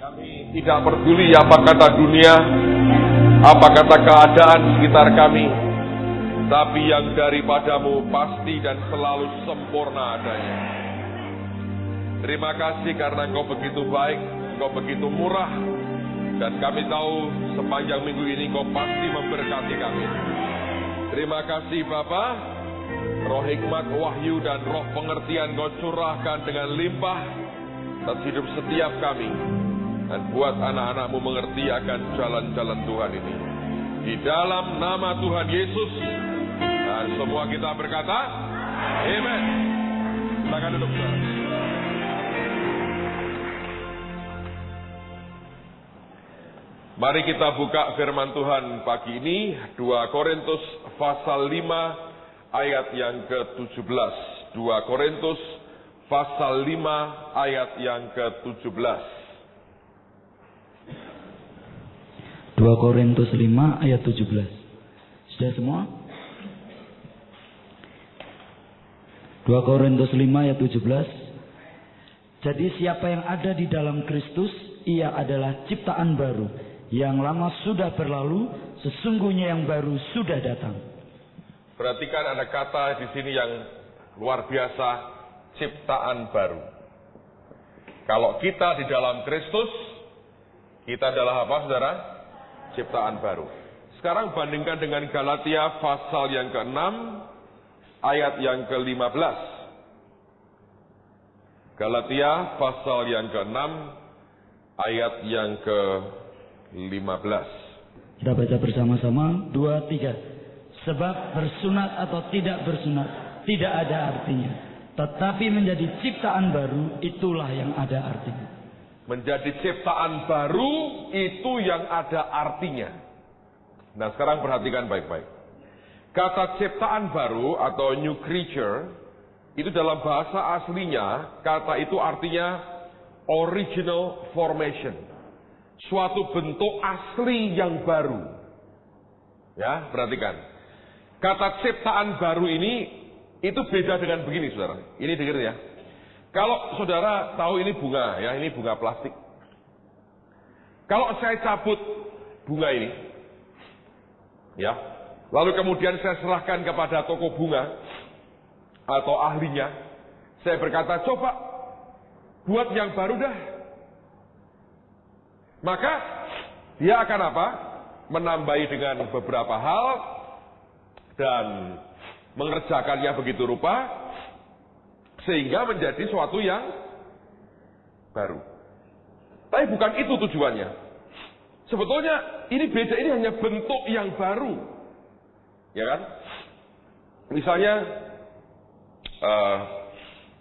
Kami tidak peduli apa kata dunia, apa kata keadaan sekitar kami, tapi yang daripadamu pasti dan selalu sempurna adanya. Terima kasih karena Engkau begitu baik, Engkau begitu murah, dan kami tahu sepanjang minggu ini Engkau pasti memberkati kami. Terima kasih Bapa, roh hikmat, wahyu, dan roh pengertian Engkau curahkan dengan limpah atas hidup setiap kami. Dan buat anak-anak-Mu mengerti akan jalan-jalan Tuhan ini. Di dalam nama Tuhan Yesus. Dan semua kita berkata, Amen. Silakan duduk, saudara. Mari kita buka firman Tuhan pagi ini. 2 Korintus pasal 5 ayat yang ke-17. 2 Korintus pasal 5 ayat yang ke-17. 2 Korintus 5 ayat 17. Sudah semua? 2 Korintus 5 ayat 17. Jadi siapa yang ada di dalam Kristus, ia adalah ciptaan baru. Yang lama sudah berlalu, sesungguhnya yang baru sudah datang. Perhatikan ada kata di sini yang luar biasa, ciptaan baru. Kalau kita di dalam Kristus, kita adalah apa, saudara? Ciptaan baru. Sekarang bandingkan dengan Galatia pasal yang ke-6 ayat yang ke-15. Galatia pasal yang ke-6 ayat yang ke-15. Kita baca bersama-sama 2, 3. Sebab bersunat atau tidak bersunat tidak ada artinya, tetapi menjadi ciptaan baru itulah yang ada artinya. Menjadi ciptaan baru itu yang ada artinya. Nah, sekarang perhatikan baik-baik. Kata ciptaan baru atau new creature itu dalam bahasa aslinya, kata itu artinya original formation. Suatu bentuk asli yang baru. Ya, perhatikan. Kata ciptaan baru ini itu beda dengan begini, saudara. Ini dengar ya. Kalau saudara tahu ini bunga, ya ini bunga plastik. Kalau saya cabut bunga ini, ya, lalu kemudian saya serahkan kepada toko bunga atau ahlinya, saya berkata, coba buat yang baru dah. Maka dia akan apa? Menambahi dengan beberapa hal dan mengerjakannya begitu rupa, sehingga menjadi suatu yang baru. Tapi bukan itu tujuannya. Sebetulnya ini beda, ini hanya bentuk yang baru. Ya kan? Misalnya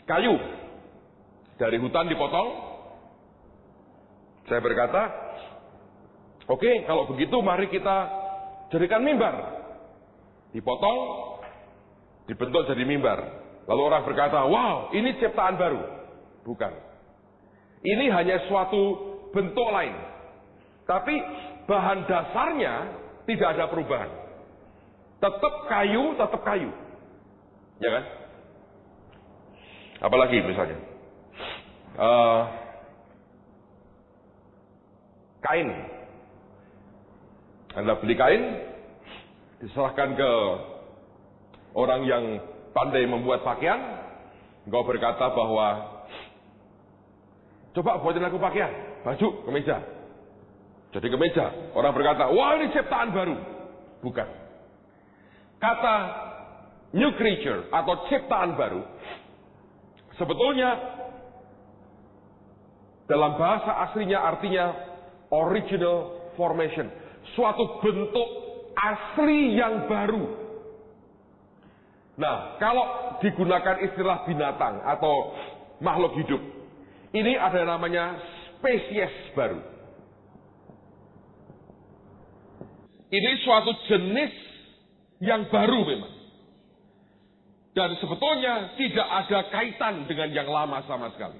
kayu dari hutan dipotong. Saya berkata, oke, kalau begitu mari kita jadikan mimbar. Dipotong, dibentuk jadi mimbar. Lalu orang berkata, wow, ini ciptaan baru. Bukan. Ini hanya suatu bentuk lain. Tapi bahan dasarnya tidak ada perubahan. Tetap kayu, tetap kayu. Ya kan? Apalagi misalnya. Kain. Anda beli kain, diserahkan ke orang yang pandai membuat pakaian, engkau berkata bahwa coba buatin aku pakaian, baju, kemeja. Jadi kemeja. Orang berkata, wah ini ciptaan baru. Bukan. Kata new creature atau ciptaan baru, sebetulnya dalam bahasa aslinya artinya original formation. Suatu bentuk asli yang baru. Nah, kalau digunakan istilah binatang atau makhluk hidup, ini ada namanya spesies baru. Ini suatu jenis yang baru memang. Dan sebetulnya tidak ada kaitan dengan yang lama sama sekali.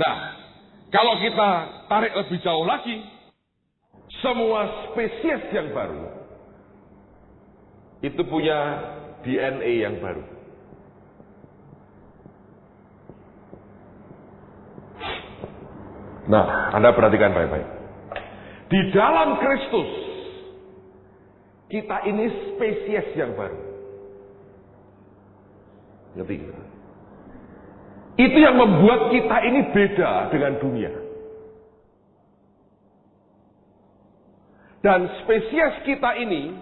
Nah, kalau kita tarik lebih jauh lagi, semua spesies yang baru itu punya DNA yang baru. Nah, Anda perhatikan baik-baik. Di dalam Kristus, kita ini spesies yang baru. Ngerti? Itu yang membuat kita ini beda dengan dunia. Dan spesies kita ini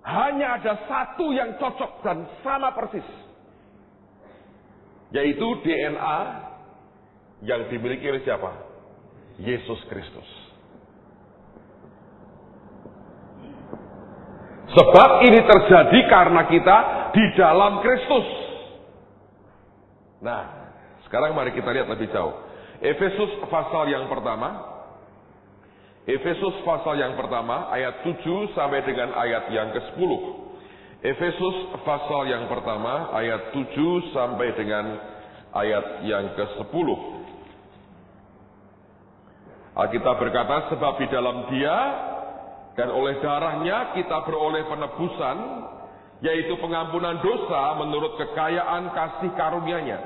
hanya ada satu yang cocok dan sama persis. Yaitu DNA yang dimiliki oleh siapa? Yesus Kristus. Sebab ini terjadi karena kita di dalam Kristus. Nah, sekarang mari kita lihat lebih jauh. Efesus pasal yang pertama. Efesus pasal yang pertama ayat 7 sampai dengan ayat yang ke-10. Efesus pasal yang pertama ayat 7 sampai dengan ayat yang ke-10. Alkitab berkata, sebab di dalam Dia dan oleh darahnya kita beroleh penebusan, yaitu pengampunan dosa menurut kekayaan kasih karunia-Nya,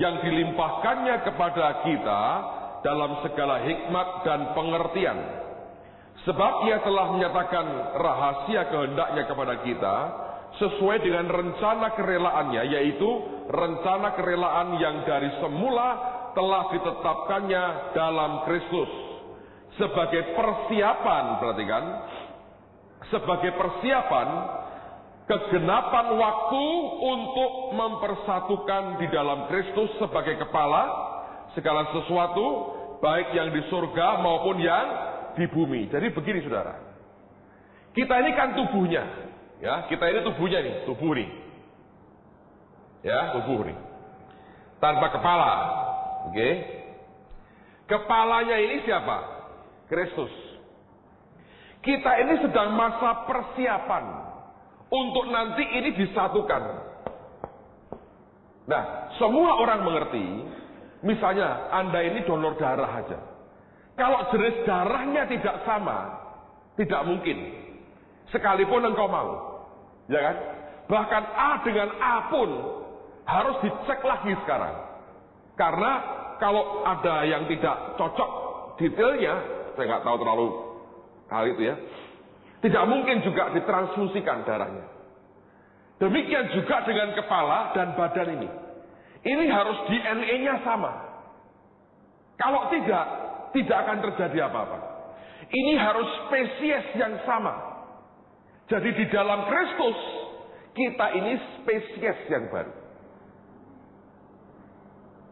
yang dilimpahkannya kepada kita dalam segala hikmat dan pengertian. Sebab Ia telah menyatakan rahasia kehendak-Nya kepada kita, sesuai dengan rencana kerelaannya, yaitu rencana kerelaan yang dari semula telah ditetapkannya dalam Kristus. Sebagai persiapan, perhatikan, sebagai persiapan kegenapan waktu untuk mempersatukan di dalam Kristus sebagai kepala segala sesuatu, baik yang di surga maupun yang di bumi. Jadi begini saudara, kita ini kan tubuhnya, ya, kita ini tubuhnya nih, tubuh nih, ya, tubuh nih, tanpa kepala, oke? Kepalanya ini siapa? Kristus. Kita ini sedang masa persiapan untuk nanti ini disatukan. Nah, semua orang mengerti, misalnya Anda ini donor darah aja. Kalau jenis darahnya tidak sama, tidak mungkin. Sekalipun engkau mau, ya kan? Bahkan A dengan A pun harus dicek lagi sekarang. Karena kalau ada yang tidak cocok detailnya, saya nggak tahu terlalu hal itu ya, tidak mungkin juga ditransfusikan darahnya. Demikian juga dengan kepala dan badan ini. Ini harus DNA-nya sama. Kalau tidak akan terjadi apa-apa. Ini harus spesies yang sama. Jadi di dalam Kristus, kita ini spesies yang baru.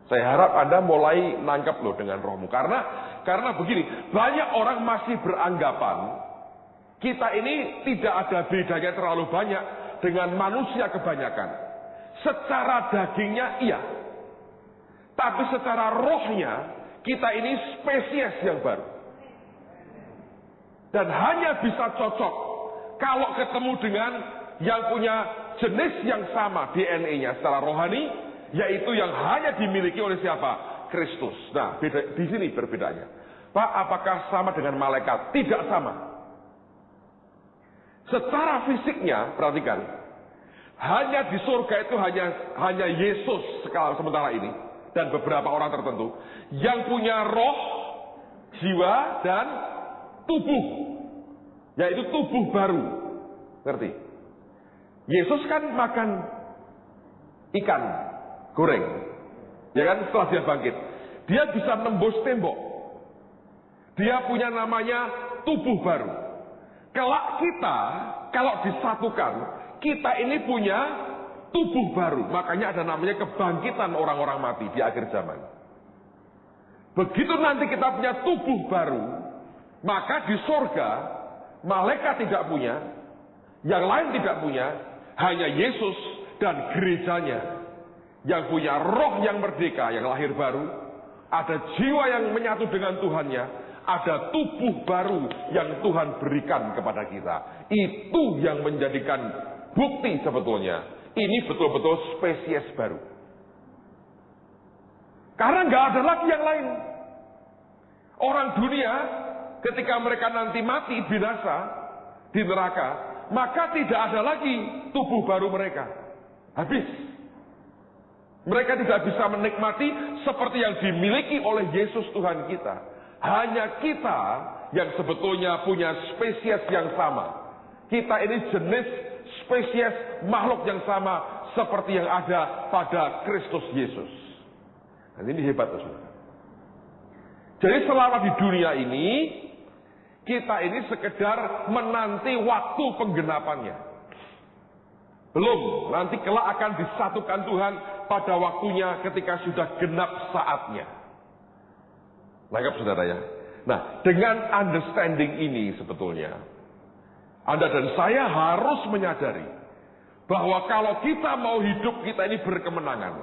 Saya harap Anda mulai nangkep loh dengan rohmu. Karena begini, banyak orang masih beranggapan kita ini tidak ada bedanya terlalu banyak dengan manusia kebanyakan. Secara dagingnya iya. Tapi secara rohnya kita ini spesies yang baru. Dan hanya bisa cocok kalau ketemu dengan yang punya jenis yang sama DNA-nya secara rohani, yaitu yang hanya dimiliki oleh siapa? Kristus. Nah, beda, di sini berbedanya. Pak, apakah sama dengan malaikat? Tidak sama. Secara fisiknya, perhatikan, hanya di surga itu hanya Yesus sementara ini dan beberapa orang tertentu yang punya roh, jiwa, dan tubuh, yaitu tubuh baru. Ngerti? Yesus kan makan ikan goreng, ya kan, setelah dia bangkit. Dia bisa nembus tembok. Dia punya namanya tubuh baru. Kelak kita, kalau disatukan, kita ini punya tubuh baru. Makanya ada namanya kebangkitan orang-orang mati di akhir zaman. Begitu nanti kita punya tubuh baru, maka di sorga, malaikat tidak punya, yang lain tidak punya, hanya Yesus dan gerejanya. Yang punya roh yang merdeka, yang lahir baru, ada jiwa yang menyatu dengan Tuhannya, ada tubuh baru yang Tuhan berikan kepada kita. Itu yang menjadikan bukti sebetulnya ini betul-betul spesies baru. Karena nggak ada lagi yang lain. Orang dunia ketika mereka nanti mati binasa di neraka, maka tidak ada lagi tubuh baru mereka. Habis. Mereka tidak bisa menikmati seperti yang dimiliki oleh Yesus Tuhan kita. Hanya kita yang sebetulnya punya spesies yang sama. Kita ini jenis spesies makhluk yang sama seperti yang ada pada Kristus Yesus. Dan ini hebat, saudara. Jadi selama di dunia ini, kita ini sekedar menanti waktu penggenapannya. Belum, nanti kelak akan disatukan Tuhan pada waktunya ketika sudah genap saatnya. Nangkap saudara ya? Nah, dengan understanding ini sebetulnya, Anda dan saya harus menyadari bahwa kalau kita mau hidup kita ini berkemenangan,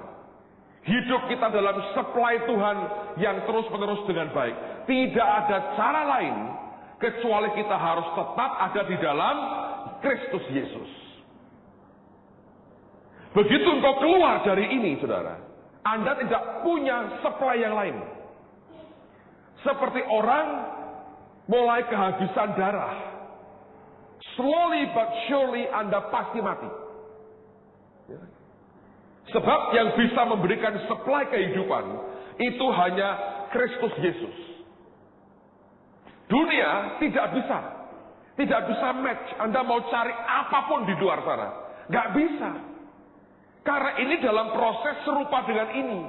hidup kita dalam supply Tuhan yang terus-menerus dengan baik, tidak ada cara lain kecuali kita harus tetap ada di dalam Kristus Yesus. Begitu engkau keluar dari ini, saudara, Anda tidak punya supply yang lain. Seperti orang mulai kehabisan darah, slowly but surely Anda pasti mati. Sebab yang bisa memberikan supply kehidupan itu hanya Kristus Yesus. Dunia tidak bisa match. Anda mau cari apapun di luar sana, nggak bisa. Karena ini dalam proses serupa dengan ini.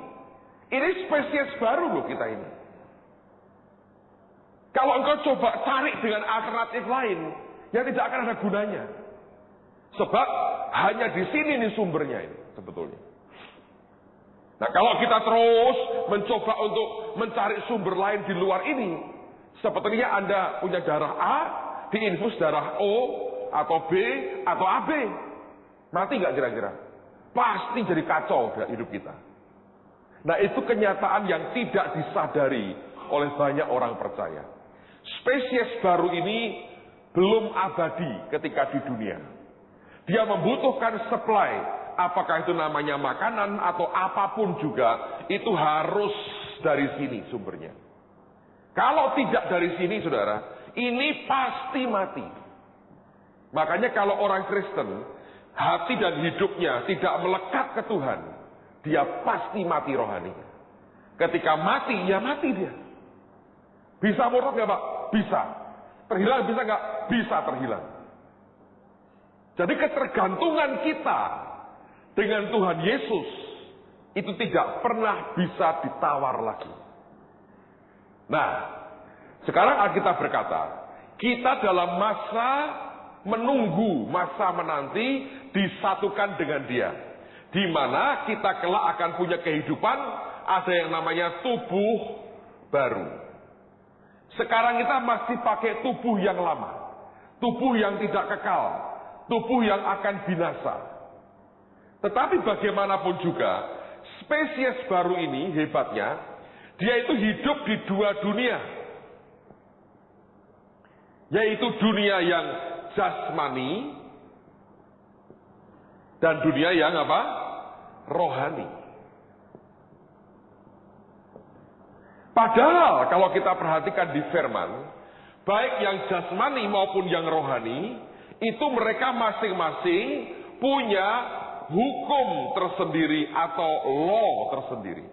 Ini spesies baru loh kita ini. Kalau engkau coba cari dengan alternatif lain, ya tidak akan ada gunanya. Sebab hanya di sini nih sumbernya ini sebetulnya. Nah, kalau kita terus mencoba untuk mencari sumber lain di luar ini, sepertinya Anda punya darah A, diinfus darah O, atau B, atau AB. Mati nggak kira-kira? Pasti jadi kacau hidup kita. Nah, itu kenyataan yang tidak disadari oleh banyak orang percaya. Spesies baru ini belum abadi ketika di dunia. Dia membutuhkan supply, apakah itu namanya makanan atau apapun juga, itu harus dari sini sumbernya. Kalau tidak dari sini, saudara, ini pasti mati. Makanya kalau orang Kristen, hati dan hidupnya tidak melekat ke Tuhan, dia pasti mati rohaninya. Ketika mati, ya mati dia. Bisa murtad nggak Pak? Bisa. Terhilang bisa nggak? Bisa terhilang. Jadi ketergantungan kita dengan Tuhan Yesus itu tidak pernah bisa ditawar lagi. Nah, sekarang Alkitab berkata, kita dalam masa menunggu, masa menanti disatukan dengan Dia, di mana kita kelak akan punya kehidupan, ada yang namanya tubuh baru. Sekarang kita masih pakai tubuh yang lama, tubuh yang tidak kekal, tubuh yang akan binasa. Tetapi bagaimanapun juga, spesies baru ini hebatnya, dia itu hidup di dua dunia, yaitu dunia yang jasmani dan dunia yang apa? Rohani. Padahal kalau kita perhatikan di firman, baik yang jasmani maupun yang rohani, itu mereka masing-masing punya hukum tersendiri atau law tersendiri.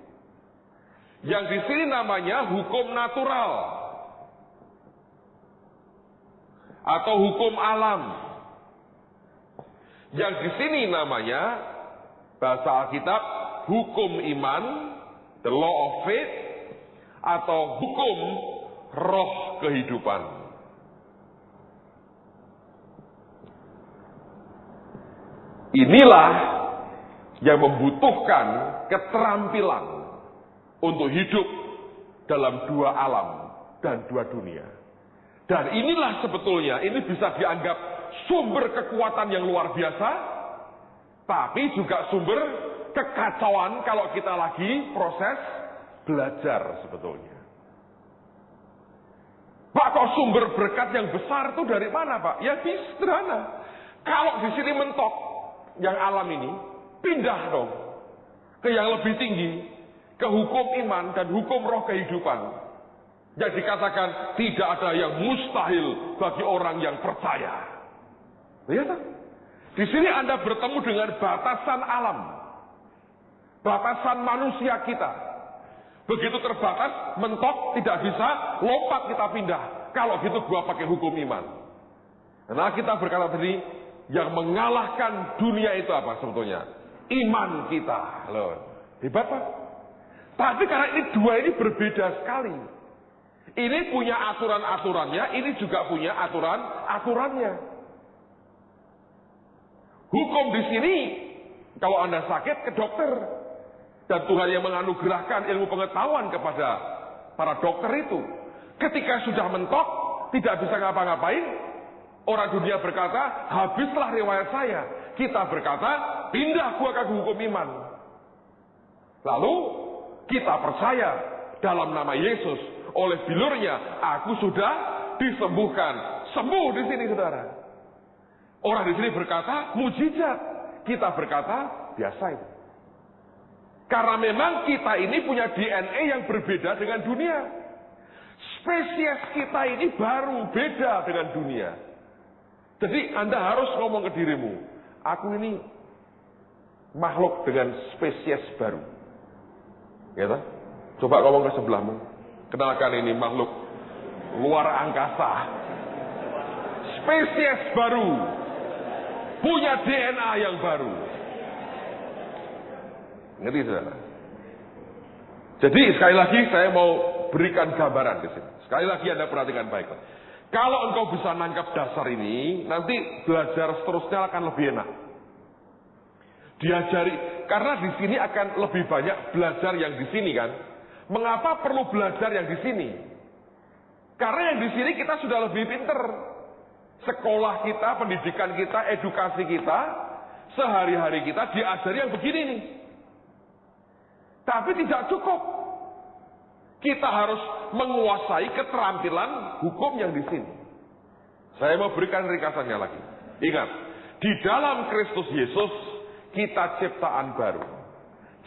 Yang di sini namanya hukum natural atau hukum alam. Yang di sini namanya bahasa Alkitab hukum iman, the law of faith, atau hukum roh kehidupan. Inilah yang membutuhkan keterampilan untuk hidup dalam dua alam dan dua dunia. Dan inilah sebetulnya, ini bisa dianggap sumber kekuatan yang luar biasa, tapi juga sumber kekacauan kalau kita lagi proses belajar sebetulnya. Pak, kok sumber berkat yang besar itu dari mana, Pak? Ya sederhana. Kalau di sini mentok yang alam ini, pindah dong ke yang lebih tinggi, ke hukum iman dan hukum roh kehidupan. Yang dikatakan tidak ada yang mustahil bagi orang yang percaya. Lihat, di sini Anda bertemu dengan batasan alam. batasan manusia kita. Begitu terbatas, mentok, tidak bisa, lompat kita pindah. Kalau gitu gua pakai hukum iman. Karena kita berkata tadi, yang mengalahkan dunia itu apa sebetulnya? Iman kita. Loh, hebat Pak. Tapi karena ini dua ini berbeda sekali. Ini punya aturan-aturannya, ini juga punya aturan-aturannya. Hukum di sini, kalau Anda sakit ke dokter. Dan Tuhan yang menganugerahkan ilmu pengetahuan kepada para dokter itu. Ketika sudah mentok, tidak bisa ngapa-ngapain, orang dunia berkata, habislah riwayat saya. Kita berkata, pindah gua ke hukum iman. Lalu, kita percaya dalam nama Yesus, oleh bilurnya, aku sudah disembuhkan. Sembuh di sini, saudara. Orang di sini berkata, mujizat. Kita berkata, biasa itu. Karena memang kita ini punya DNA yang berbeda dengan dunia. Spesies kita ini baru beda dengan dunia. Jadi Anda harus ngomong ke dirimu, aku ini makhluk dengan spesies baru. Ya tak? Coba ngomong ke sebelahmu. Kenalkan ini makhluk luar angkasa. Spesies baru. Punya DNA yang baru. Ngerti saudara? Jadi sekali lagi saya mau berikan gambaran di sini. Sekali lagi Anda perhatikan baik. Kalau engkau bisa nangkap dasar ini, nanti belajar seterusnya akan lebih enak. Diajari, karena di sini akan lebih banyak belajar yang di sini kan. Mengapa perlu belajar yang di sini? Karena yang di sini kita sudah lebih pinter. Sekolah kita, pendidikan kita, edukasi kita, sehari-hari kita diajari yang begini nih. Tapi tidak cukup. Kita harus menguasai keterampilan hukum yang di sini. Saya mau berikan ringkasannya lagi. Ingat, di dalam Kristus Yesus kita ciptaan baru.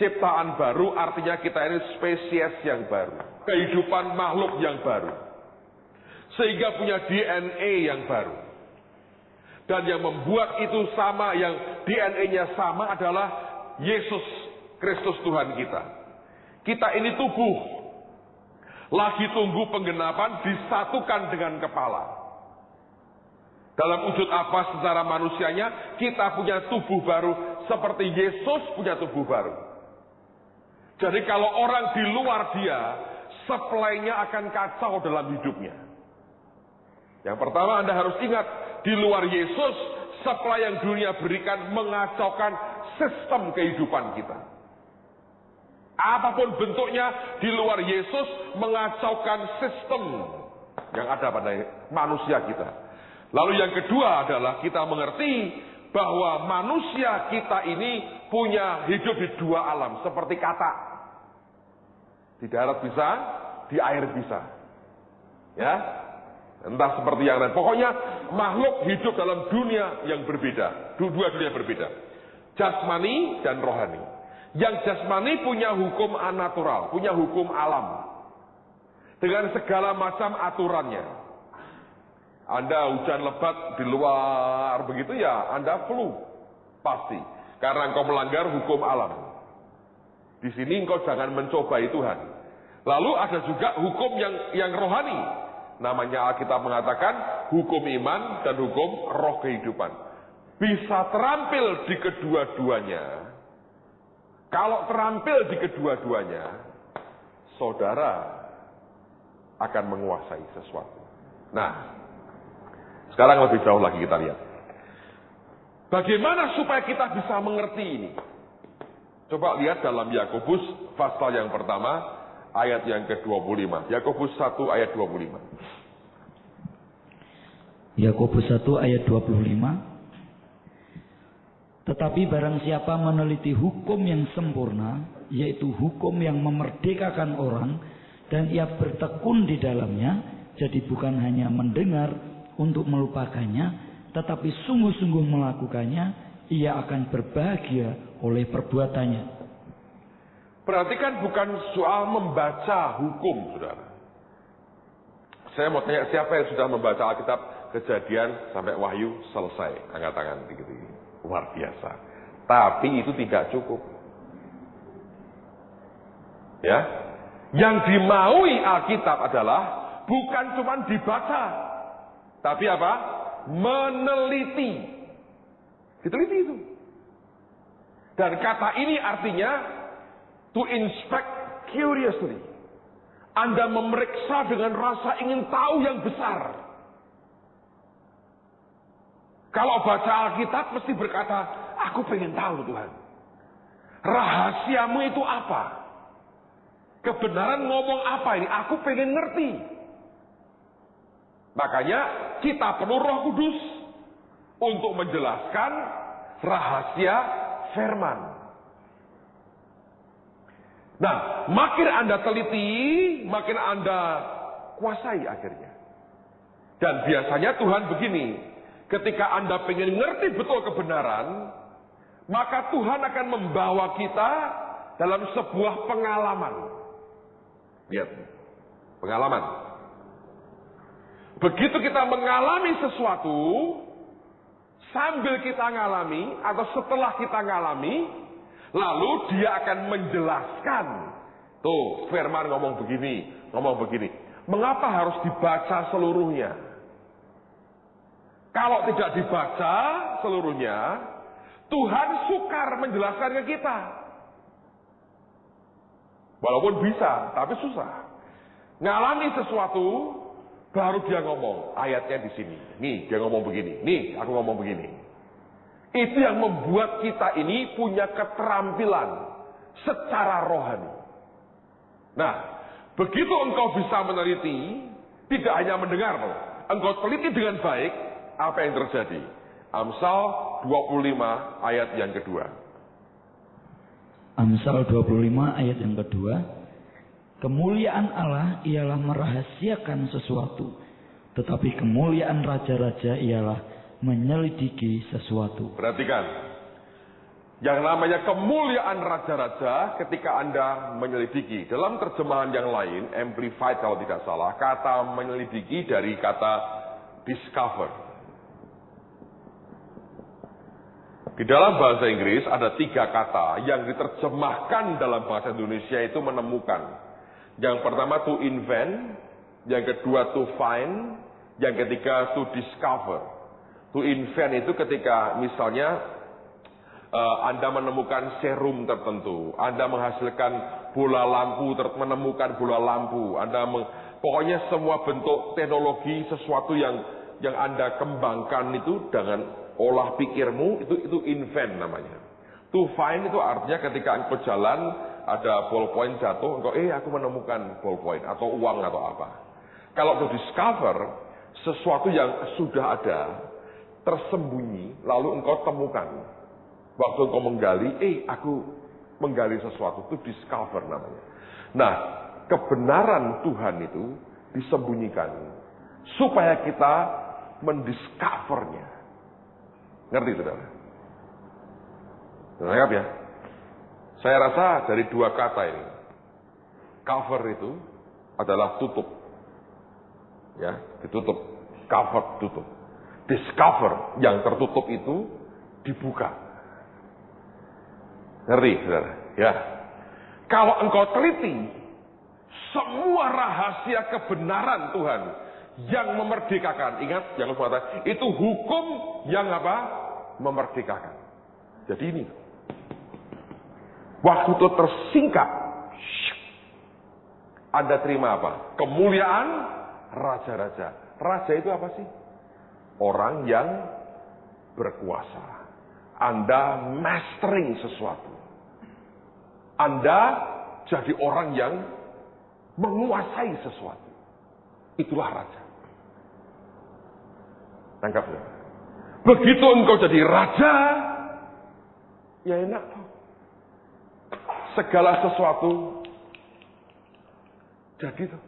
Ciptaan baru artinya kita ini spesies yang baru. Kehidupan makhluk yang baru. Sehingga punya DNA yang baru. Dan yang membuat itu sama, yang DNA-nya sama adalah Yesus Kristus Tuhan kita. Kita ini tubuh. Lagi tunggu penggenapan disatukan dengan kepala. Dalam wujud apa secara manusianya, kita punya tubuh baru seperti Yesus punya tubuh baru. Jadi kalau orang di luar dia, supply-nya akan kacau dalam hidupnya. Yang pertama Anda harus ingat, di luar Yesus, supply yang dunia berikan mengacaukan sistem kehidupan kita. Apapun bentuknya, di luar Yesus mengacaukan sistem yang ada pada manusia kita. Lalu yang kedua adalah kita mengerti bahwa manusia kita ini punya hidup di dua alam, seperti katak. Di darat bisa, di air bisa. Ya, entah seperti yang lain. Pokoknya makhluk hidup dalam dunia yang berbeda, dua dunia berbeda, jasmani dan rohani. Yang jasmani punya hukum anatural, punya hukum alam. Dengan segala macam aturannya. Anda hujan lebat di luar begitu ya, Anda flu. Pasti. Karena engkau melanggar hukum alam. Di sini engkau jangan mencobai Tuhan. Lalu ada juga hukum yang rohani. Namanya Alkitab mengatakan hukum iman dan hukum roh kehidupan. Bisa terampil di kedua-duanya. Kalau terampil di kedua-duanya, saudara akan menguasai sesuatu. Nah, sekarang lebih jauh lagi kita lihat. Bagaimana supaya kita bisa mengerti ini? Coba lihat dalam Yakobus pasal yang pertama, ayat yang ke-25. Yakobus 1 ayat 25. Yakobus 1 ayat 25. Tetapi barang siapa meneliti hukum yang sempurna, yaitu hukum yang memerdekakan orang, dan ia bertekun di dalamnya, jadi bukan hanya mendengar untuk melupakannya, tetapi sungguh-sungguh melakukannya, ia akan berbahagia oleh perbuatannya. Perhatikan, bukan soal membaca hukum, saudara. Saya mau tanya, siapa yang sudah membaca Alkitab Kejadian sampai Wahyu selesai? Angkat tangan begitu. Luar biasa. Tapi itu tidak cukup. Ya. Yang dimaui Alkitab adalah bukan cuma dibaca, tapi apa? Meneliti. Diteliti itu. Dan kata ini artinya to inspect curiously. Anda memeriksa dengan rasa ingin tahu yang besar. Kalau baca Alkitab mesti berkata, aku pengen tahu Tuhan. Rahasiamu itu apa? Kebenaran ngomong apa ini? Aku pengen ngerti. Makanya kita perlu Roh Kudus untuk menjelaskan rahasia firman. Nah, makin Anda teliti, makin Anda kuasai akhirnya. Dan biasanya Tuhan begini, ketika Anda pengen ngerti betul kebenaran, maka Tuhan akan membawa kita dalam sebuah pengalaman. Lihat, pengalaman. Begitu kita mengalami sesuatu, sambil kita ngalami, atau setelah kita ngalami, lalu dia akan menjelaskan. Tuh, firman ngomong begini. Mengapa harus dibaca seluruhnya? Kalau tidak dibaca seluruhnya, Tuhan sukar menjelaskan ke kita. Walaupun bisa, tapi susah. Ngalami sesuatu, baru dia ngomong. Ayatnya di sini. Nih, dia ngomong begini. Nih, aku ngomong begini. Itu yang membuat kita ini punya keterampilan secara rohani. Nah, begitu engkau bisa meneliti, tidak hanya mendengar, engkau teliti dengan baik, apa yang terjadi? Amsal 25 ayat yang kedua. Amsal 25 ayat yang kedua. Kemuliaan Allah ialah merahasiakan sesuatu, tetapi kemuliaan raja-raja ialah menyelidiki sesuatu. Perhatikan, yang namanya kemuliaan raja-raja ketika Anda menyelidiki. Dalam terjemahan yang lain, Amplified kalau tidak salah, kata menyelidiki dari kata discover. Di dalam bahasa Inggris ada 3 kata yang diterjemahkan dalam bahasa Indonesia itu menemukan. Yang pertama to invent, yang kedua to find, yang ketiga to discover. To invent itu ketika misalnya Anda menemukan serum tertentu, Anda menghasilkan bola lampu, menemukan bola lampu, pokoknya semua bentuk teknologi sesuatu yang Anda kembangkan itu dengan olah pikirmu, itu invent namanya. To find itu artinya ketika engkau jalan ada ballpoint jatuh, engkau aku menemukan ballpoint atau uang atau apa. Kalau to discover, sesuatu yang sudah ada tersembunyi lalu engkau temukan. Waktu engkau menggali, aku menggali sesuatu, itu discover namanya. Nah, kebenaran Tuhan itu disembunyikan supaya kita mendiscovernya. Ngerti saudara? Nangkap ya? Saya rasa dari 2 kata ini. Cover itu adalah tutup. Ya, ditutup. Cover, tutup. Discover, yang tertutup itu dibuka. Ngerti saudara? Ya. Kalau engkau teliti semua rahasia kebenaran Tuhan yang memerdekakan, ingat jangan lupa itu hukum yang apa? Memerdekakan. Jadi ini waktu itu tersingkap, Anda terima apa? Kemuliaan raja-raja. Raja itu apa sih? Orang yang berkuasa. Anda mastering sesuatu. Anda jadi orang yang menguasai sesuatu. Itulah raja. Tangkap ya? Begitu engkau jadi raja, ya enak toh. Segala sesuatu jadi toh.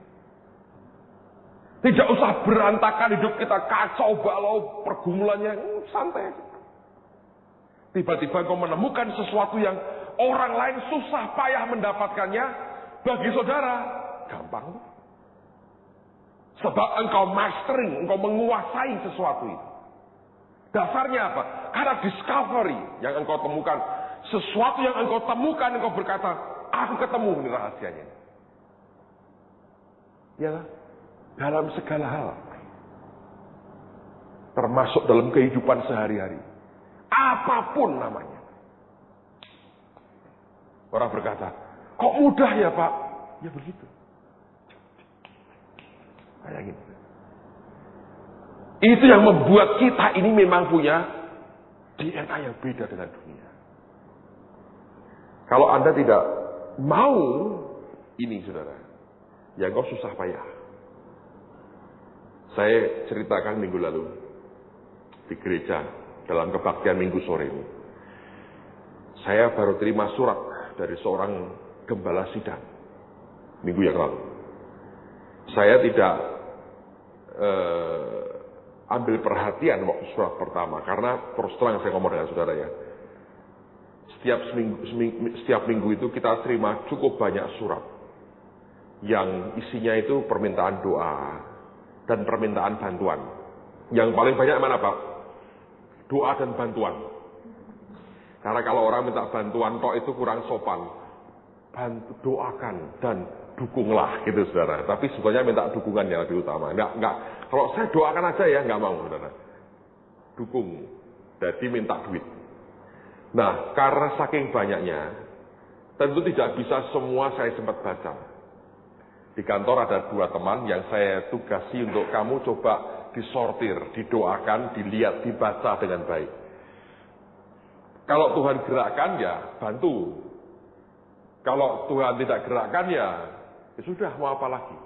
Tidak usah berantakan hidup kita, kacau balau pergumulannya, santai. Tiba-tiba engkau menemukan sesuatu yang orang lain susah payah mendapatkannya, bagi saudara gampang. Sebab engkau mastering, engkau menguasai sesuatu itu. Dasarnya apa? Karena discovery yang engkau temukan. Sesuatu yang engkau temukan, engkau berkata, aku ketemu ini rahasianya. Ya, dalam segala hal. Termasuk dalam kehidupan sehari-hari. Apapun namanya. Orang berkata, kok mudah ya Pak? Ya begitu. Bayangin. Itu yang membuat kita ini memang punya DNA yang beda dengan dunia. Kalau Anda tidak mau ini, saudara, ya kau susah payah. Saya ceritakan minggu lalu di gereja dalam kebaktian minggu sore ini. Saya baru terima surat dari seorang gembala sidang minggu yang lalu. Saya tidak ambil perhatian waktu surat pertama, karena terus terang saya ngomong dengan saudara ya, setiap minggu itu kita terima cukup banyak surat yang isinya itu permintaan doa dan permintaan bantuan. Yang paling banyak mana Pak? Doa dan bantuan. Karena kalau orang minta bantuan tok itu kurang sopan. Bantu, doakan dan dukunglah gitu saudara. Tapi sebetulnya minta dukungan yang lebih utama. Enggak. Kalau saya doakan aja ya enggak mau saudara. Dukung. Jadi minta duit. Nah, karena saking banyaknya, tentu tidak bisa semua saya sempat baca. Di kantor ada 2 teman yang saya tugasi untuk kamu coba disortir, didoakan, dilihat, dibaca dengan baik. Kalau Tuhan gerakkan ya bantu. Kalau Tuhan tidak gerakkan ya sudah, mau apa lagi.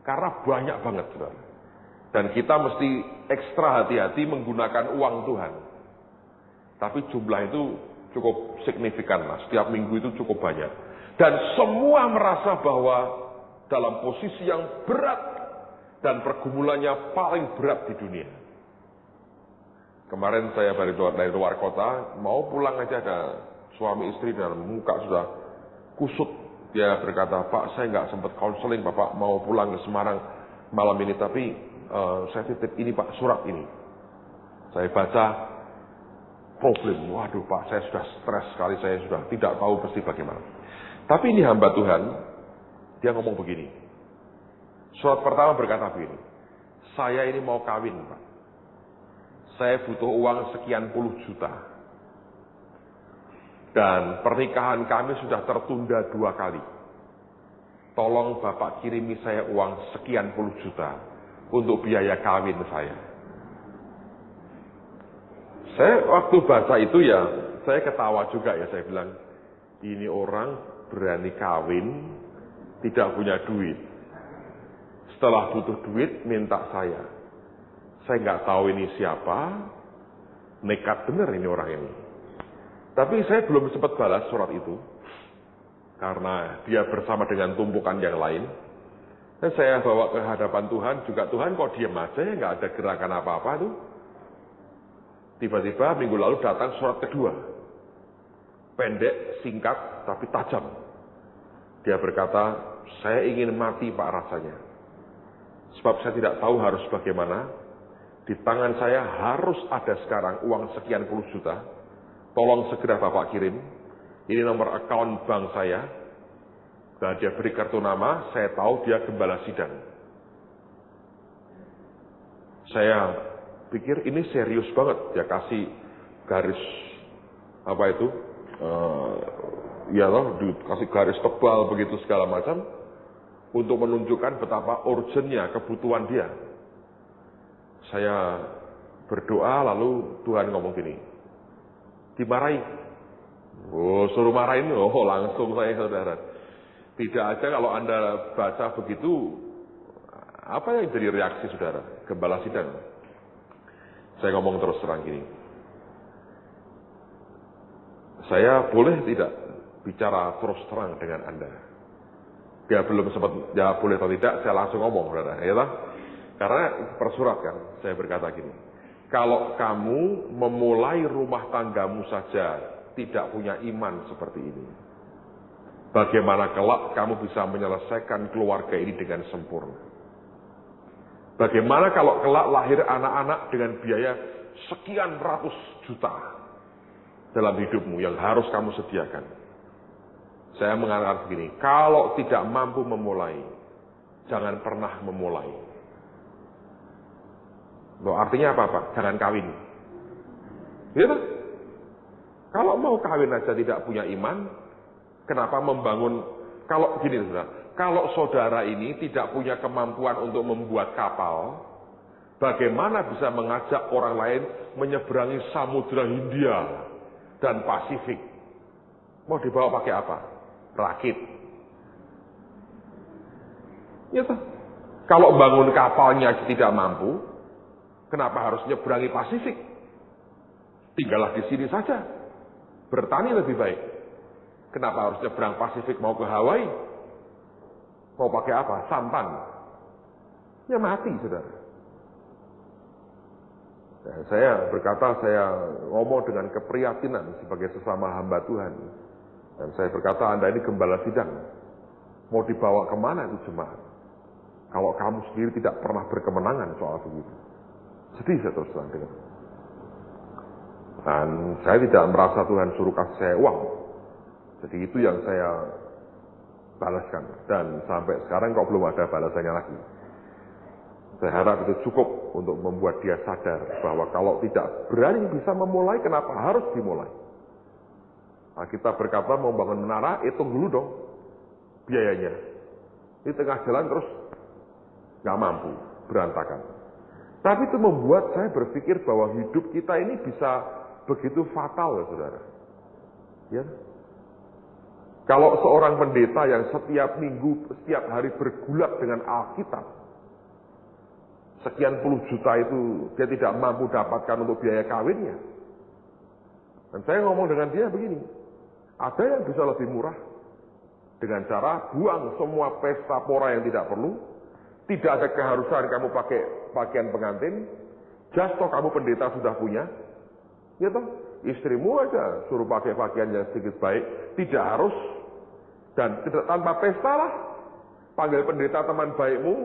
Karena banyak banget saudara. Dan kita mesti ekstra hati-hati menggunakan uang Tuhan. Tapi jumlah itu cukup signifikan lah. Setiap minggu itu cukup banyak. Dan semua merasa bahwa dalam posisi yang berat dan pergumulannya paling berat di dunia. Kemarin saya dari luar kota, mau pulang aja, ada suami istri dan muka sudah kusut. Dia berkata, Pak saya nggak sempat konseling, Bapak mau pulang ke Semarang malam ini, tapi saya titip ini Pak, surat ini. Saya baca, problem, waduh Pak saya sudah stres sekali, saya sudah tidak tahu pasti bagaimana. Tapi ini hamba Tuhan, dia ngomong begini. Surat pertama berkata begini, saya ini mau kawin Pak. Saya butuh uang sekian puluh juta. Dan pernikahan kami sudah tertunda 2 kali. Tolong Bapak kirimi saya uang sekian puluh juta untuk biaya kawin saya. Saya waktu baca itu ya, saya ketawa juga ya, saya bilang, ini orang berani kawin, tidak punya duit. Setelah butuh duit, minta saya. Saya nggak tahu ini siapa, nekat bener ini orang ini. Tapi saya belum sempat balas surat itu, karena dia bersama dengan tumpukan yang lain. Dan saya bawa ke hadapan Tuhan, juga Tuhan kok diam aja ya, nggak ada gerakan apa-apa tuh. Tiba-tiba minggu lalu datang surat kedua. Pendek, singkat, tapi tajam. Dia berkata, saya ingin mati Pak rasanya. Sebab saya tidak tahu harus bagaimana. Di tangan saya harus ada sekarang uang sekian puluh juta. Tolong segera Bapak kirim. Ini nomor account bank saya. Dan dia beri kartu nama, saya tahu dia gembala sidang. Saya pikir ini serius banget. Dia kasih garis, apa itu, ya loh, kasih garis tebal begitu segala macam. Untuk menunjukkan betapa urgentnya kebutuhan dia. Saya berdoa lalu Tuhan ngomong gini, dimarahi. Oh, suruh marahin, oh langsung saya saudara. Tidak aja kalau Anda baca begitu, apa yang jadi reaksi saudara? Gembala sidang. Saya ngomong terus terang gini. Saya boleh tidak bicara terus terang dengan Anda? Dia belum sempat jawab boleh atau tidak, saya langsung ngomong saudara. Ya lah? Karena persurat kan, saya berkata gini, kalau kamu memulai rumah tanggamu saja tidak punya iman seperti ini, bagaimana kelak kamu bisa menyelesaikan keluarga ini dengan sempurna? Bagaimana kalau kelak lahir anak-anak dengan biaya sekian ratus juta dalam hidupmu yang harus kamu sediakan? Saya mengatakan begini, kalau tidak mampu memulai, jangan pernah memulai. Loh, artinya apa, Pak? Jangan kawin. Gitu? Kalau mau kawin aja tidak punya iman, kenapa membangun? Kalau gini, saudara, kalau saudara ini tidak punya kemampuan untuk membuat kapal, bagaimana bisa mengajak orang lain menyeberangi Samudra Hindia dan Pasifik? Mau dibawa pakai apa? Rakit. Ya toh. Kalau bangun kapalnya tidak mampu, kenapa harus nyeberangi Pasifik? Tinggallah di sini saja. Bertani lebih baik. Kenapa harus nyebrang Pasifik mau ke Hawaii? Mau pakai apa? Sampan. Ya mati, saudara. Nah, saya berkata, saya ngomong dengan keprihatinan sebagai sesama hamba Tuhan. Dan saya berkata, Anda ini gembala sidang. Mau dibawa kemana itu jemaat? Kalau kamu sendiri tidak pernah berkemenangan soal begitu. Sedih saya terus terang dengar. Dan saya tidak merasa Tuhan suruh kasih saya uang. Jadi itu yang saya balaskan. Dan sampai sekarang kok belum ada balasannya lagi. Saya harap itu cukup untuk membuat dia sadar bahwa kalau tidak berani bisa memulai, kenapa harus dimulai? Nah, kita berkata mau bangun menara, hitung dulu dong biayanya. Di tengah jalan terus nggak mampu, berantakan. Tapi itu membuat saya berpikir bahwa hidup kita ini bisa begitu fatal, ya saudara. Ya. Kalau seorang pendeta yang setiap minggu, setiap hari bergulat dengan Alkitab, sekian puluh juta itu dia tidak mampu dapatkan untuk biaya kawinnya. Dan saya ngomong dengan dia begini, ada yang bisa lebih murah dengan cara buang semua pesta pora yang tidak perlu, tidak ada keharusan kamu pakai pakaian pengantin, just toh kamu pendeta sudah punya, ya toh istrimu aja suruh pakai pakaian yang sedikit baik, tidak harus, dan tidak tanpa pesta lah, panggil pendeta teman baikmu,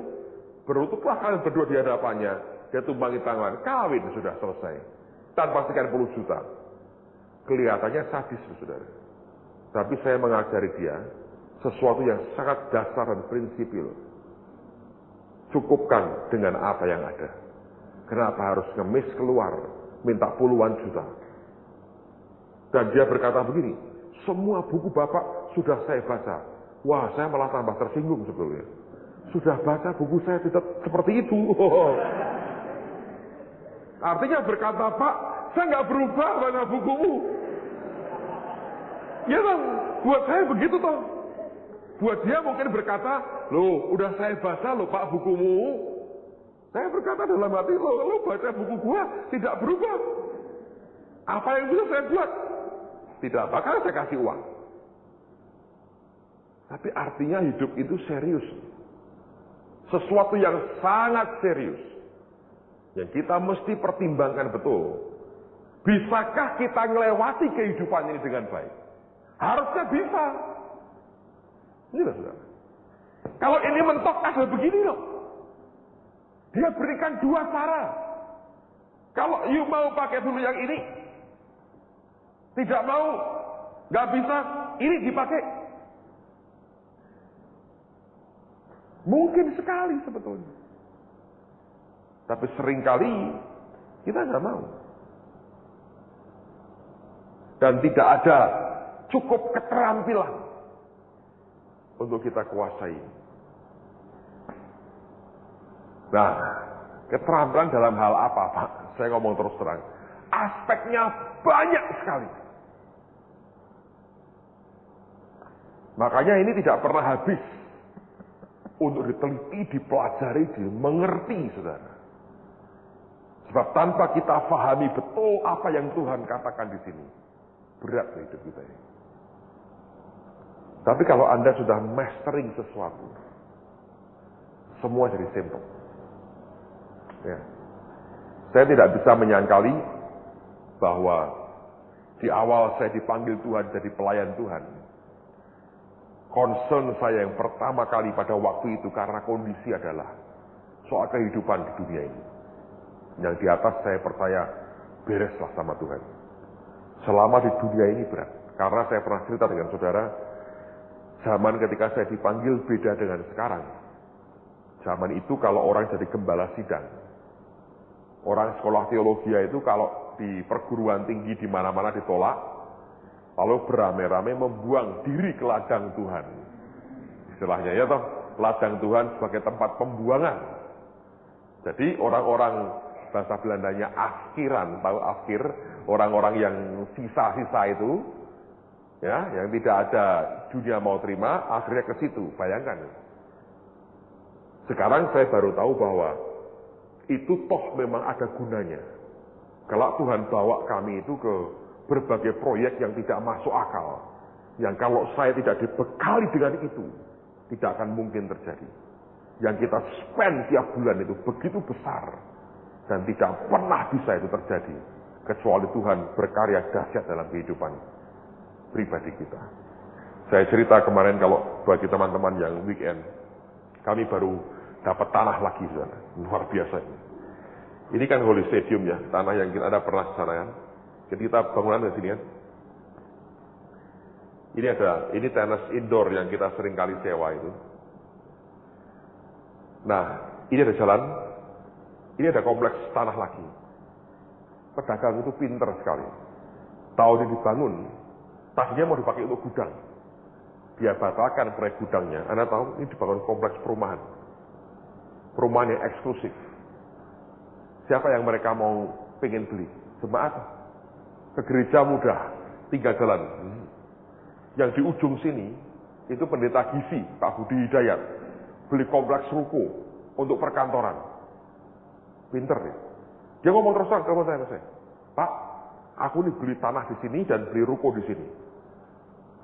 berlututlah kalian berdua di hadapannya, dia tumpangi tangan, kawin sudah selesai, tanpa sekian puluh juta. Kelihatannya sadis, saudara. Tapi saya mengajari dia sesuatu yang sangat dasar dan prinsipil. Cukupkan dengan apa yang ada. Kenapa harus ngemis keluar, minta puluhan juta? Dan dia berkata begini, semua buku Bapak sudah saya baca. Wah, saya malah tambah tersinggung sebetulnya. Sudah baca buku saya tidak seperti itu. Artinya berkata, Pak, saya nggak berubah baca bukumu. Ya toh, buat saya begitu toh. Buat dia mungkin berkata, loh, udah saya baca loh Pak bukumu. Saya berkata dalam hati, lo baca buku gua tidak berubah. Apa yang bisa saya buat? Tidak bakal saya kasih uang. Tapi artinya hidup itu serius. Sesuatu yang sangat serius. Yang kita mesti pertimbangkan betul. Bisakah kita melewati kehidupan ini dengan baik? Harusnya bisa. Ini loh, saudara. Kalau ini mentok ada begini loh. Dia berikan dua cara. Kalau you mau pakai dulu yang ini, tidak mau, nggak bisa, ini dipakai. Mungkin sekali sebetulnya. Tapi seringkali kita nggak mau. Dan tidak ada cukup keterampilan untuk kita kuasai. Nah, keterampilan dalam hal apa, Pak? Saya ngomong terus terang. Aspeknya banyak sekali. Makanya ini tidak pernah habis untuk diteliti, dipelajari, dimengerti, saudara. Sebab tanpa kita pahami betul apa yang Tuhan katakan di sini, berat hidup kita ini. Tapi kalau Anda sudah mastering sesuatu, semua jadi simple. Ya. Saya tidak bisa menyangkali bahwa di awal saya dipanggil Tuhan jadi pelayan Tuhan. Concern saya yang pertama kali pada waktu itu karena kondisi adalah soal kehidupan di dunia ini. Yang di atas saya percaya bereslah sama Tuhan. Selama di dunia ini berat. Karena saya pernah cerita dengan saudara, Zaman ketika saya dipanggil beda dengan sekarang. Zaman itu kalau orang jadi gembala sidang. Orang sekolah teologi itu kalau di perguruan tinggi di mana-mana ditolak, lalu beramai-ramai membuang diri ke ladang Tuhan. Istilahnya ya toh, ladang Tuhan sebagai tempat pembuangan. Jadi orang-orang bahasa Belandanya askiran, tahu askir, orang-orang yang sisa-sisa itu, ya, yang tidak ada dunia mau terima, akhirnya ke situ. Bayangkan. Sekarang saya baru tahu bahwa itu toh memang ada gunanya. Kalau Tuhan bawa kami itu ke berbagai proyek yang tidak masuk akal, yang kalau saya tidak dibekali dengan itu, tidak akan mungkin terjadi. Yang kita spend tiap bulan itu begitu besar, dan tidak pernah bisa itu terjadi, kecuali Tuhan berkarya dahsyat dalam kehidupan pribadi kita. Saya cerita kemarin kalau bagi teman-teman yang weekend, kami baru dapat tanah lagi, saudara. Luar biasa. Ini kan Holy Stadium ya, tanah yang kita ada pernah sana kan. Jadi kita bangunan di sini kan. Ini tenis indoor yang kita sering kali sewa itu. Nah, ini ada jalan, ini ada kompleks tanah lagi. Pedagang itu pinter sekali. Tahu ini dibangun, tadinya mau dipakai untuk gudang. Dia batalkan proyek gudangnya. Anda tahu ini dibangun kompleks perumahan. Perumahan yang eksklusif. Siapa yang mereka mau pengen beli? Jemaat. Ke gereja mudah, 3 jalan. Yang di ujung sini, itu pendeta Gizi, Pak Budi Hidayat. Beli kompleks ruko untuk perkantoran. Pinter nih. Dia ngomong terus terang ke saya, Pak, aku nih beli tanah di sini dan beli ruko di sini.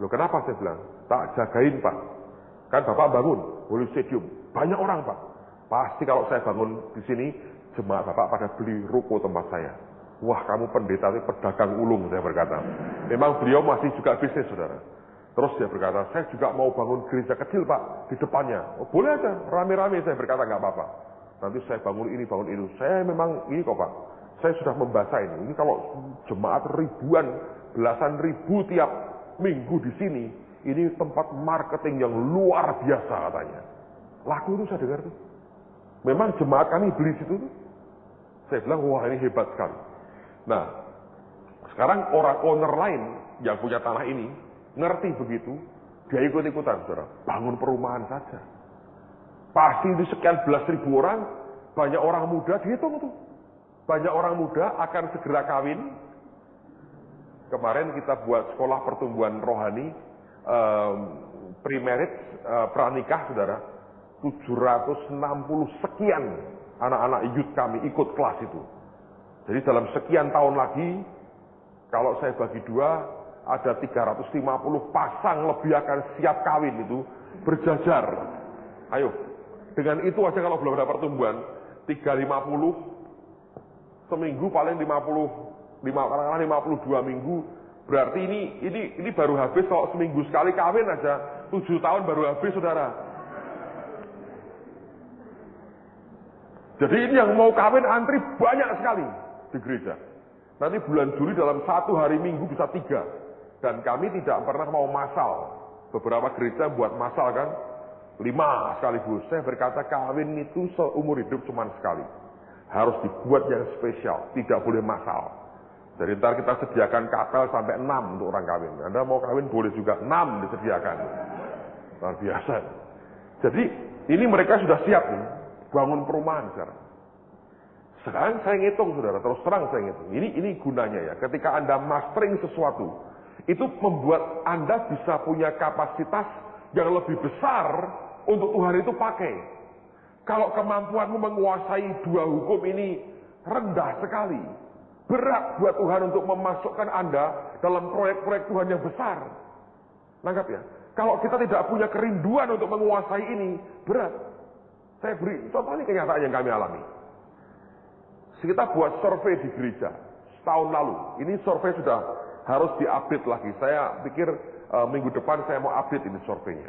Loh kenapa saya bilang? Tak jagain Pak. Kan Bapak bangun, Holy Stadium. Banyak orang Pak. Pasti kalau saya bangun di sini, jemaat Bapak pada beli ruko tempat saya. Wah kamu pendeta itu pedagang ulung, saya berkata. Memang beliau masih juga bisnis, saudara. Terus dia berkata, saya juga mau bangun gereja kecil Pak, di depannya. Oh, boleh aja, rame-rame, saya berkata, nggak apa-apa. Nanti saya bangun ini, bangun itu. Saya memang ini kok Pak, saya sudah membaca ini. Ini kalau jemaat ribuan, belasan ribu tiap minggu di sini, ini tempat marketing yang luar biasa katanya. Laku itu saya dengar tuh. Memang jemaat kami beli situ tuh. Saya bilang, wah ini hebat sekali. Nah, sekarang orang owner lain yang punya tanah ini, ngerti begitu, dia ikut-ikutan, saudara. Bangun perumahan saja. Pasti di sekian belas ribu orang, banyak orang muda, dihitung tuh. Banyak orang muda akan segera kawin. Kemarin kita buat sekolah pertumbuhan rohani, pre-marriage, pranikah, saudara. 760 sekian anak-anak youth kami ikut kelas itu. Jadi dalam sekian tahun lagi, kalau saya bagi 2, ada 350 pasang lebih akan siap kawin itu berjajar. Ayo, dengan itu aja kalau belum ada pertumbuhan, 350, seminggu paling 52 minggu. Berarti ini baru habis kalau seminggu sekali kawin aja, 7 tahun baru habis, saudara. Jadi ini yang mau kawin antri banyak sekali di gereja. Nanti bulan Juli dalam 1 hari Minggu bisa 3. Dan kami tidak pernah mau masal. Beberapa gereja buat masal kan, 5 sekaligus. Saya berkata kawin itu seumur hidup cuma sekali. Harus dibuat yang spesial, tidak boleh masal. Jadi ntar kita sediakan kapel sampai 6 untuk orang kawin. Anda mau kawin boleh juga 6 disediakan. Luar biasa. Jadi ini mereka sudah siap nih, bangun perumahan sekarang. Sekarang saya ngitung, saudara, terus terang saya ngitung. Ini gunanya ya. Ketika Anda mastering sesuatu, itu membuat Anda bisa punya kapasitas yang lebih besar untuk Tuhan itu pakai. Kalau kemampuanmu menguasai 2 hukum ini rendah sekali, berat buat Tuhan untuk memasukkan Anda dalam proyek-proyek Tuhan yang besar. Nangkap ya? Kalau kita tidak punya kerinduan untuk menguasai ini, berat. Saya beri contoh ini kenyataan yang kami alami. Kita buat survei di gereja setahun lalu. Ini survei sudah harus diupdate lagi. Saya pikir minggu depan saya mau update ini surveinya.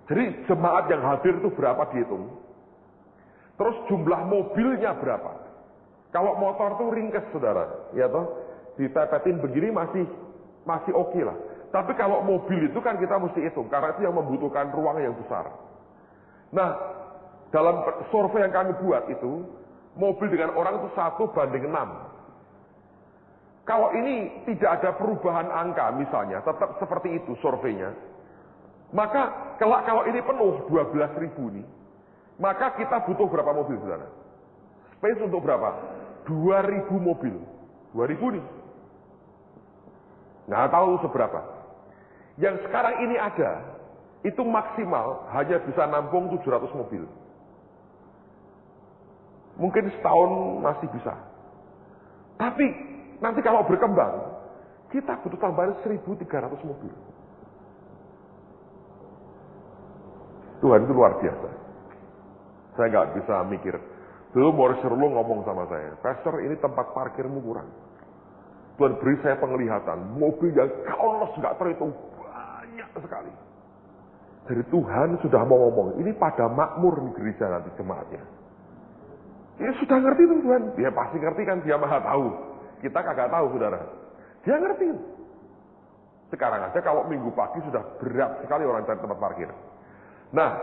Jadi jemaat yang hadir itu berapa dihitung. Terus jumlah mobilnya berapa. Kalau motor tuh ringkes, saudara, ya toh, dipepetin begini masih oke lah. Tapi kalau mobil itu kan kita mesti hitung, karena itu yang membutuhkan ruang yang besar. Nah, dalam survei yang kami buat itu, mobil dengan orang itu 1:6. Kalau ini tidak ada perubahan angka misalnya, tetap seperti itu surveinya, maka kalau ini penuh 12.000 nih, maka kita butuh berapa mobil, saudara? Space untuk berapa? 2.000 mobil. 2.000 nih. Nggak tahu seberapa. Yang sekarang ini ada, itu maksimal hanya bisa nampung 700 mobil. Mungkin setahun masih bisa. Tapi nanti kalau berkembang, kita butuh tambahan 1.300 mobil. Tuhan itu luar biasa. Saya nggak bisa mikir. Dulu Morris Cerullo ngomong sama saya, Pastor, ini tempat parkirmu kurang. Tuhan beri saya penglihatan, mobil yang countless nggak terhitung banyak sekali. Jadi Tuhan sudah mau ngomong, ini pada makmur di gereja nanti jemaatnya. Ini sudah ngerti tuh Tuhan, dia pasti ngerti kan, dia maha tahu. Kita kagak tahu, saudara. Dia ngerti. Sekarang aja kalau minggu pagi sudah berat sekali orang cari tempat parkir. Nah,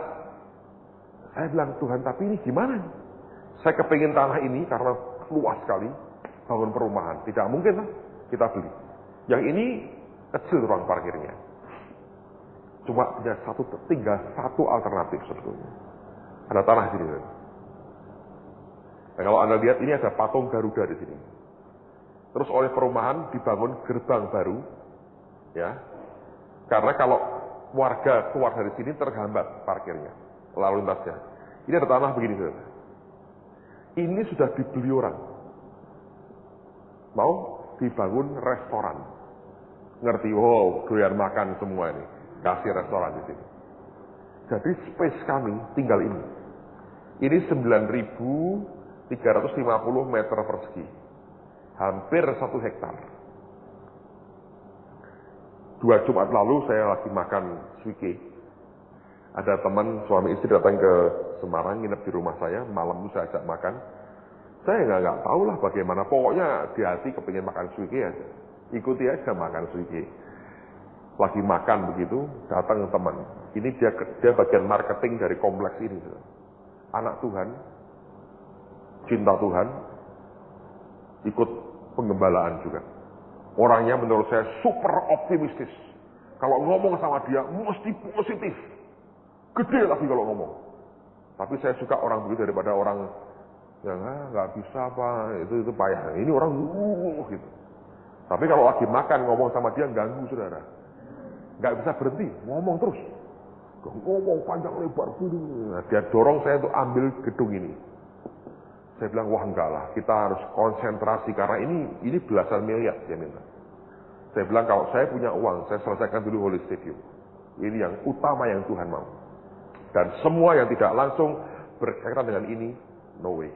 saya bilang, Tuhan, tapi ini gimana? Saya kepingin tanah ini karena luas sekali, bangun perumahan. Tidak mungkin lah kita beli. Yang ini kecil ruang parkirnya. Cuma tinggal satu alternatif sebetulnya. Ada tanah di sini. Nah, kalau Anda lihat ini ada patung Garuda di sini. Terus oleh perumahan dibangun gerbang baru, ya. Karena kalau warga keluar dari sini terhambat parkirnya, lalu lintasnya. Ini ada tanah begini, saudara. Ini sudah dibeli orang. Mau dibangun restoran. Ngerti, wow, doyan makan semua ini. Kasih restoran di sini. Jadi space kami tinggal ini. Ini 9.350 meter persegi. Hampir 1 hektar. 2 Jumat lalu saya lagi makan suike. Ada teman suami istri datang ke Semarang, nginep di rumah saya. Malam itu saya ajak makan. Saya nggak tahu lah bagaimana. Pokoknya di hati kepingin makan suike aja. Ikuti aja makan suike. Lagi makan begitu, datang teman. Ini dia bagian marketing dari kompleks ini. Anak Tuhan, cinta Tuhan, ikut penggembalaan juga. Orangnya menurut saya super optimistis. Kalau ngomong sama dia, mesti positif. Gede lagi kalau ngomong. Tapi saya suka orang begitu daripada orang yang nggak bisa apa, itu payah. Ini orang gitu. Tapi kalau lagi makan ngomong sama dia ganggu, saudara. Nggak bisa berhenti, ngomong terus. Ngomong panjang lebar begini. Nah, dia dorong saya untuk ambil gedung ini. Saya bilang, wah enggak lah, kita harus konsentrasi karena ini belasan miliar dia minta. Saya bilang, kalau saya punya uang, saya selesaikan dulu Holy Stadium. Ini yang utama yang Tuhan mau. Dan semua yang tidak langsung berkaitan dengan ini, no way.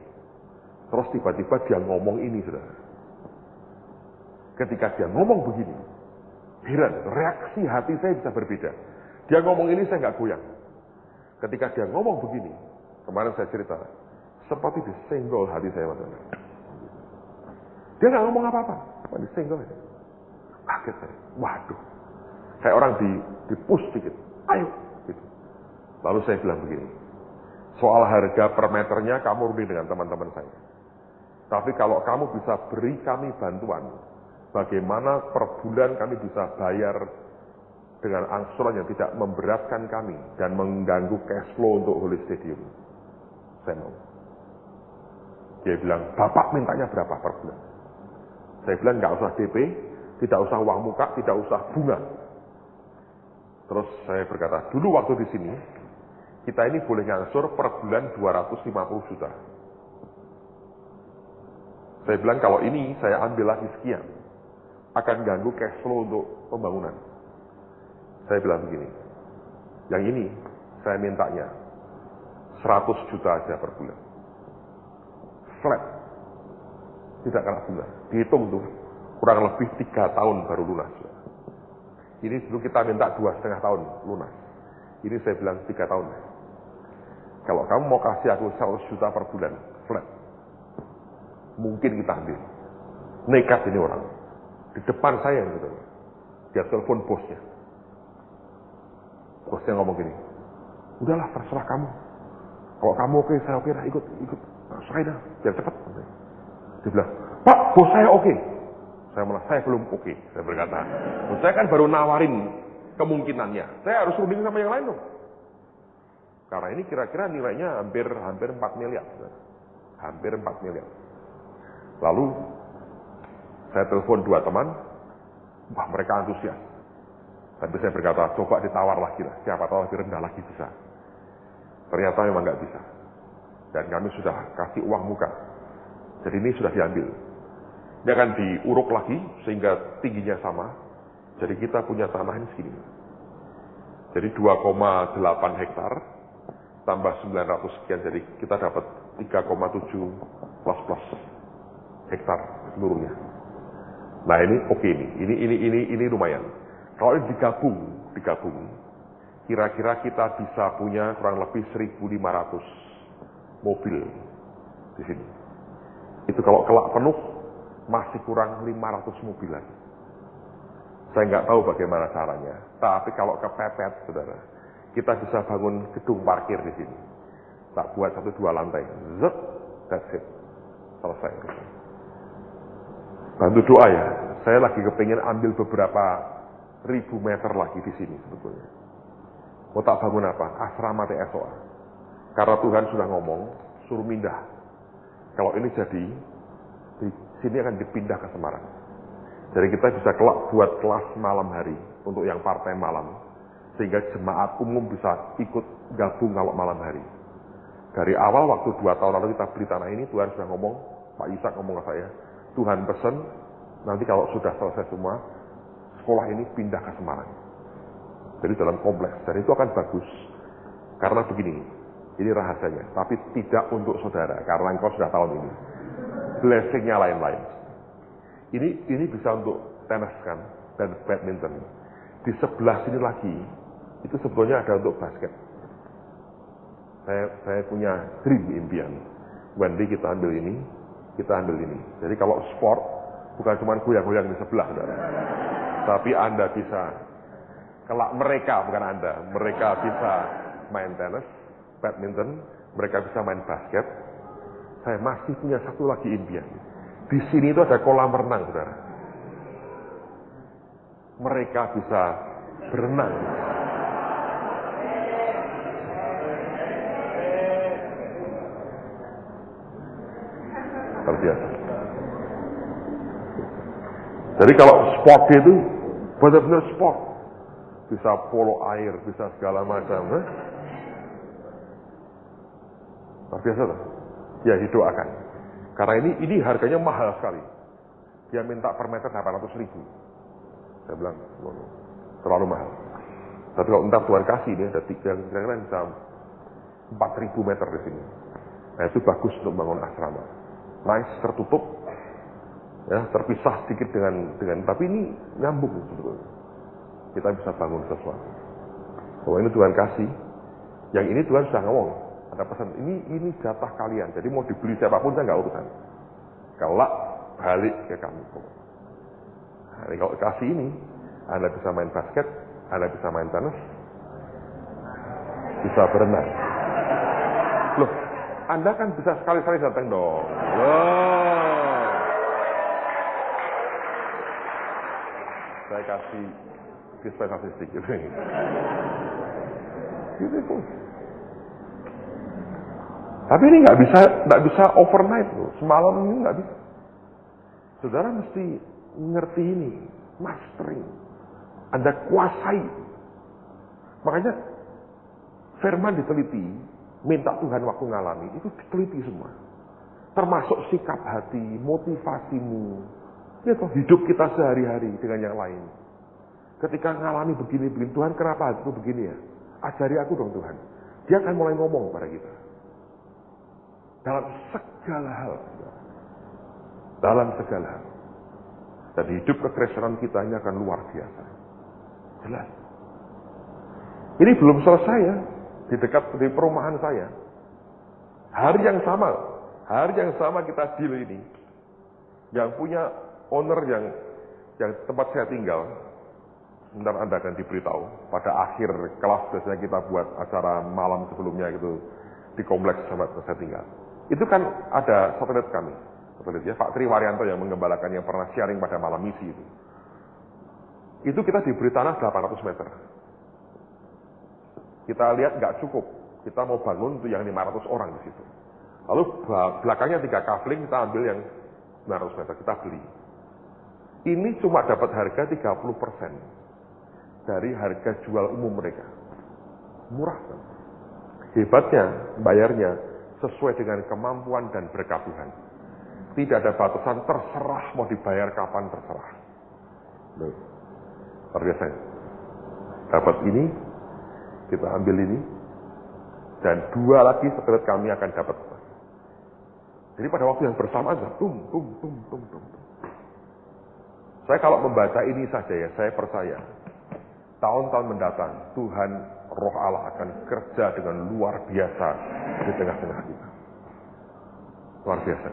Terus tiba-tiba dia ngomong ini, saudara. Ketika dia ngomong begini, heran, reaksi hati saya bisa berbeda. Dia ngomong ini, saya nggak goyang. Ketika dia ngomong begini, kemarin saya cerita, seperti disenggol hati saya, Mas. Dia nggak ngomong apa-apa, cuma disenggol aja. Kaget saya, waduh. Kayak orang di-push dikit, ayo. Gitu. Lalu saya bilang begini, soal harga per meternya kamu rugi dengan teman-teman saya. Tapi kalau kamu bisa beri kami bantuan, bagaimana per bulan kami bisa bayar dengan angsuran yang tidak memberatkan kami dan mengganggu cash flow untuk Holy Stadium. Saya mau. Dia bilang, Bapak mintanya berapa per bulan? Saya bilang, nggak usah DP, tidak usah uang muka, tidak usah bunga. Terus saya berkata, dulu waktu di sini, kita ini boleh ngangsur per bulan 250 juta. Saya bilang, kalau ini saya ambil lagi sekian, akan ganggu cash flow untuk pembangunan. Saya bilang begini, yang ini saya mintanya 100 juta aja per bulan. Flat. Tidak kena bunga. Dihitung tuh, kurang lebih 3 tahun baru lunas. Ini dulu kita minta 2,5 tahun lunas. Ini saya bilang 3 tahun. Kalau kamu mau kasih aku 100 juta per bulan, flat. Mungkin kita ambil. Nekat ini orang. Di depan saya gitu. Dia telepon bosnya. Bosnya ngomong gini, udahlah terserah kamu. Kalau kamu oke, saya oke dah, ikut. Nah, saya dah, biar cepat. Dia bilang, Pak, bos saya oke. Saya belum oke, saya berkata. Saya kan baru nawarin kemungkinannya. Saya harus runding sama yang lain dong. Karena ini kira-kira nilainya hampir 4 miliar. Hampir 4 miliar. Lalu, saya telepon 2 teman. Wah, mereka antusias. Tapi saya berkata, coba ditawar lagi lah. Siapa tahu lebih rendah lagi bisa. Ternyata memang nggak bisa. Dan kami sudah kasih uang muka. Jadi ini sudah diambil. Dia akan diuruk lagi sehingga tingginya sama. Jadi kita punya tanah ini segini. Jadi 2,8 hektar tambah 900 sekian. Jadi kita dapat 3,7 plus hektar seluruhnya. Nah ini oke ini lumayan. Kalau ini digabung, kira-kira kita bisa punya kurang lebih 1.500 mobil di sini. Itu kalau kelak penuh, masih kurang 500 mobil lagi. Saya nggak tahu bagaimana caranya, tapi kalau kepepet, saudara, kita bisa bangun gedung parkir di sini. Tak buat 1-2 lantai, zet, that's it, selesai. Bantu doa ya, saya lagi kepingin ambil beberapa 1.000 meter lagi di sini sebetulnya. Mau tak bangun apa? Asrama TSOA. Karena Tuhan sudah ngomong, suruh pindah. Kalau ini jadi, di sini akan dipindah ke Semarang. Jadi kita bisa kelak buat kelas malam hari untuk yang partai malam, sehingga jemaat umum bisa ikut gabung kalau malam hari. Dari awal waktu 2 tahun lalu kita beli tanah ini, Tuhan sudah ngomong, Pak Ishak ngomong ke saya, Tuhan pesen, nanti kalau sudah selesai semua, sekolah ini pindah ke Semarang. Jadi dalam kompleks, dan itu akan bagus. Karena begini, ini rahasianya, tapi tidak untuk saudara, karena engkau sudah tahun ini. Blessing-nya lain-lain. Ini bisa untuk tenis kan, dan badminton. Di sebelah sini lagi, itu sebetulnya ada untuk basket. Saya punya dream, impian. Wendy kita ambil ini, kita ambil ini. Jadi kalau sport, bukan cuma goyang-goyang di sebelah, saudara. Tapi Anda bisa, kelak mereka, bukan Anda, mereka bisa main tenis, badminton, mereka bisa main basket. Saya masih punya satu lagi impian. Di sini itu ada kolam renang, saudara. Mereka bisa berenang. Terbiasa. Jadi kalau sport itu benar-benar sport, bisa polo air, bisa segala macam. Terbiasa tuh. Ya didoakan. Karena ini harganya mahal sekali. Dia minta per meter 800.000. Saya bilang, terlalu mahal. Tapi kalau entar Tuhan kasih, ini ada kira-kira bisa 4.000 meter di sini. Nah itu bagus untuk bangun asrama. Nice, tertutup, ya terpisah sedikit dengan tapi ini nyambung sebetulnya. Kita bisa bangun sesuatu. Bahwa ini Tuhan kasih. Yang ini Tuhan sudah ngomong. Ada pesan, ini jatah kalian. Jadi mau dibeli siapapun saya nggak urusan. Kelak balik ke kamu. Nah, kalau kasih ini, Anda bisa main basket, Anda bisa main tenis, bisa berenang. Loh, Anda kan bisa sekali-sekali datang dong. Loh. Saya kasih dispensasi sedikit. Gitu. Tapi ini nggak bisa overnight loh. Semalam ini nggak bisa. Saudara mesti ngerti ini, mastering. Anda kuasai. Makanya firman diteliti, minta Tuhan waktu ngalami, itu diteliti semua. Termasuk sikap hati, motivasimu. Ya toh, hidup kita sehari-hari dengan yang lain. Ketika ngalami begini, Tuhan kenapa hatiku begini ya? Ajari aku dong Tuhan. Dia akan mulai ngomong pada kita. Dalam segala hal. Dalam segala hal. Dan hidup kekristenan kita ini akan luar biasa. Jelas. Ini belum selesai ya. Di perumahan saya. Hari yang sama kita deal ini. Yang punya owner yang tempat saya tinggal. Bentar Anda akan diberitahu. Pada akhir kelas biasanya kita buat acara malam sebelumnya gitu di kompleks tempat saya tinggal. Itu kan ada satelit kami. Satelit ya, Pak Tri Waryanto yang menggembalakan yang pernah sharing pada malam misi itu. Itu kita diberi tanah 800 meter. Kita lihat nggak cukup. Kita mau bangun untuk yang 500 orang di situ. Lalu belakangnya 3 kafling kita ambil yang 900 meter, kita beli. Ini cuma dapat harga 30% dari harga jual umum mereka. Murah kan? Hebatnya, bayarnya sesuai dengan kemampuan dan berkat Tuhan. Tidak ada batasan, terserah mau dibayar kapan terserah. Loh, luar biasa. Dapat ini, kita ambil ini, dan 2 lagi satelit kami akan dapat. Jadi pada waktu yang bersamaan, tum. Saya kalau membaca ini saja ya, saya percaya tahun-tahun mendatang Tuhan Roh Allah akan kerja dengan luar biasa di tengah-tengah kita. Luar biasa.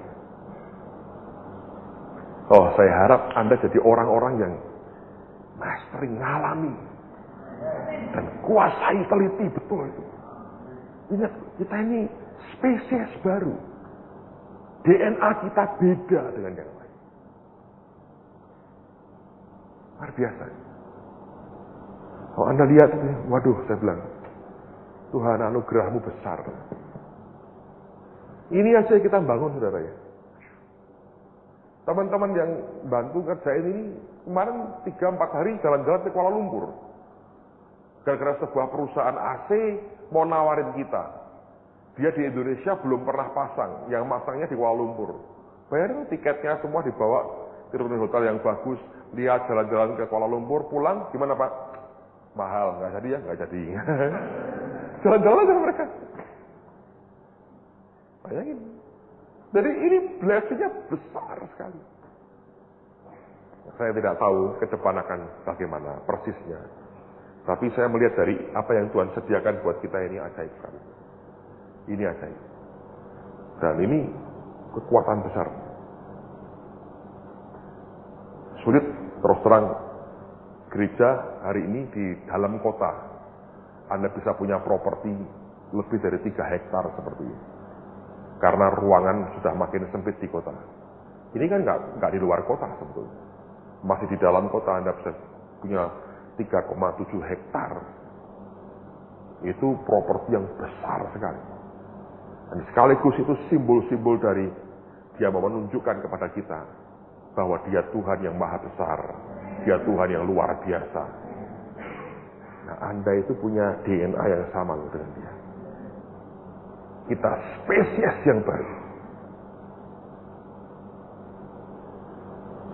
Oh, saya harap Anda jadi orang-orang yang mastering, ngalami dan kuasai, teliti betul itu. Ingat, kita ini spesies baru. DNA kita beda dengan yang lain. Luar biasa. Kalau Anda lihat, waduh, saya bilang, Tuhan anugerahmu besar. Ini aja kita bangun, saudara ya. Teman-teman yang bantu kerjain ini, kemarin 3-4 hari jalan-jalan ke Kuala Lumpur. Gara-gara sebuah perusahaan AC mau nawarin kita. Dia di Indonesia belum pernah pasang, yang masangnya di Kuala Lumpur. Bayarin tiketnya semua dibawa, tidur di hotel yang bagus, lihat jalan-jalan ke Kuala Lumpur, pulang, gimana Pak? Mahal, nggak jadi ya? Nggak jadi. Jalan-jalan dengan mereka. Bayangin. Jadi ini blessing-nya besar sekali. Saya tidak tahu ke depan akan bagaimana persisnya. Tapi saya melihat dari apa yang Tuhan sediakan buat kita ini ajaib sekali. Ini ajaib. Dan ini kekuatan besar. Sulit terus terang gereja hari ini di dalam kota. Anda bisa punya properti lebih dari 3 hektar seperti ini. Karena ruangan sudah makin sempit di kota. Ini kan nggak di luar kota sebetulnya. Masih di dalam kota Anda bisa punya 3,7 hektar. Itu properti yang besar sekali. Dan sekaligus itu simbol-simbol dari Dia mau menunjukkan kepada kita bahwa Dia Tuhan yang maha besar. Dia Tuhan yang luar biasa. Nah, Anda itu punya DNA yang sama dengan Dia. Kita spesies yang baru.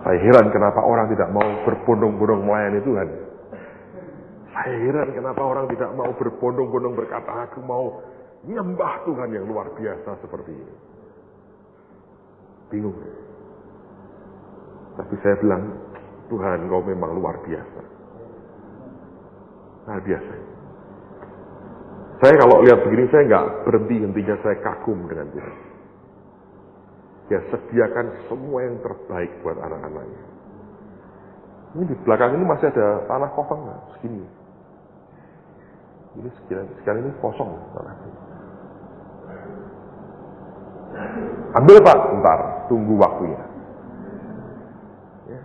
Saya heran kenapa orang tidak mau berbondong-bondong melayani Tuhan. Saya heran kenapa orang tidak mau berbondong-bondong berkata, aku mau nyembah Tuhan yang luar biasa seperti ini. Bingung. Tapi saya bilang, Tuhan, Engkau memang luar biasa. Luar biasa. Saya kalau lihat begini, saya nggak berhenti-hentinya, saya kagum dengan Tuhan. Dia sediakan semua yang terbaik buat anak-anaknya. Ini di belakang ini masih ada tanah kosong, segini. Ini sekian ini kosong tanahnya. Ambil Pak, bentar, tunggu waktunya. Ya.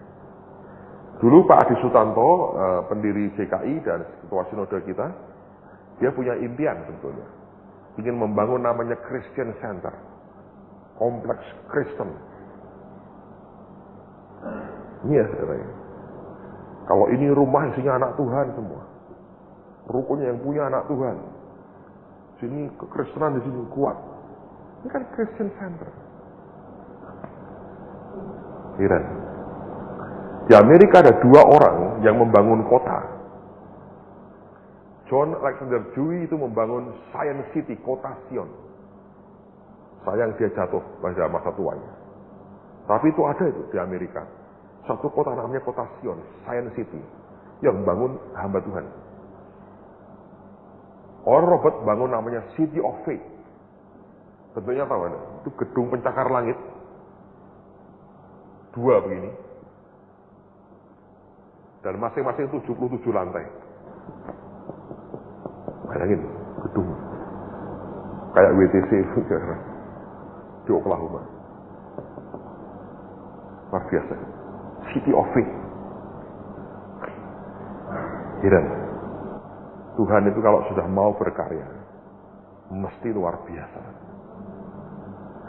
Dulu Pak Adi Sutanto, pendiri JKI dan ketua sinode kita, dia punya impian sebetulnya. Ingin membangun namanya Christian Center. Kompleks Kristen. Ini ya saudara. Kalau ini rumah isinya anak Tuhan semua. Rukunnya yang punya anak Tuhan. Sini kekristenan di sini kuat. Ini kan Christian Center. Heran. Di Amerika ada 2 orang yang membangun kota. John Alexander Dewey itu membangun Science City, kota Sion. Sayang dia jatuh pada masa tuanya. Tapi itu ada itu di Amerika. Satu kota namanya kota Sion, Science City. Yang membangun hamba Tuhan. Orang Robert bangun namanya City of Faith. Bentuknya apa? Itu gedung pencakar langit. 2 begini. Dan masing-masing 77 lantai. Bayangin, gedung. Kayak WTC di Oklahoma. Luar biasa. City of Faith. Heran. Tuhan itu kalau sudah mau berkarya, mesti luar biasa.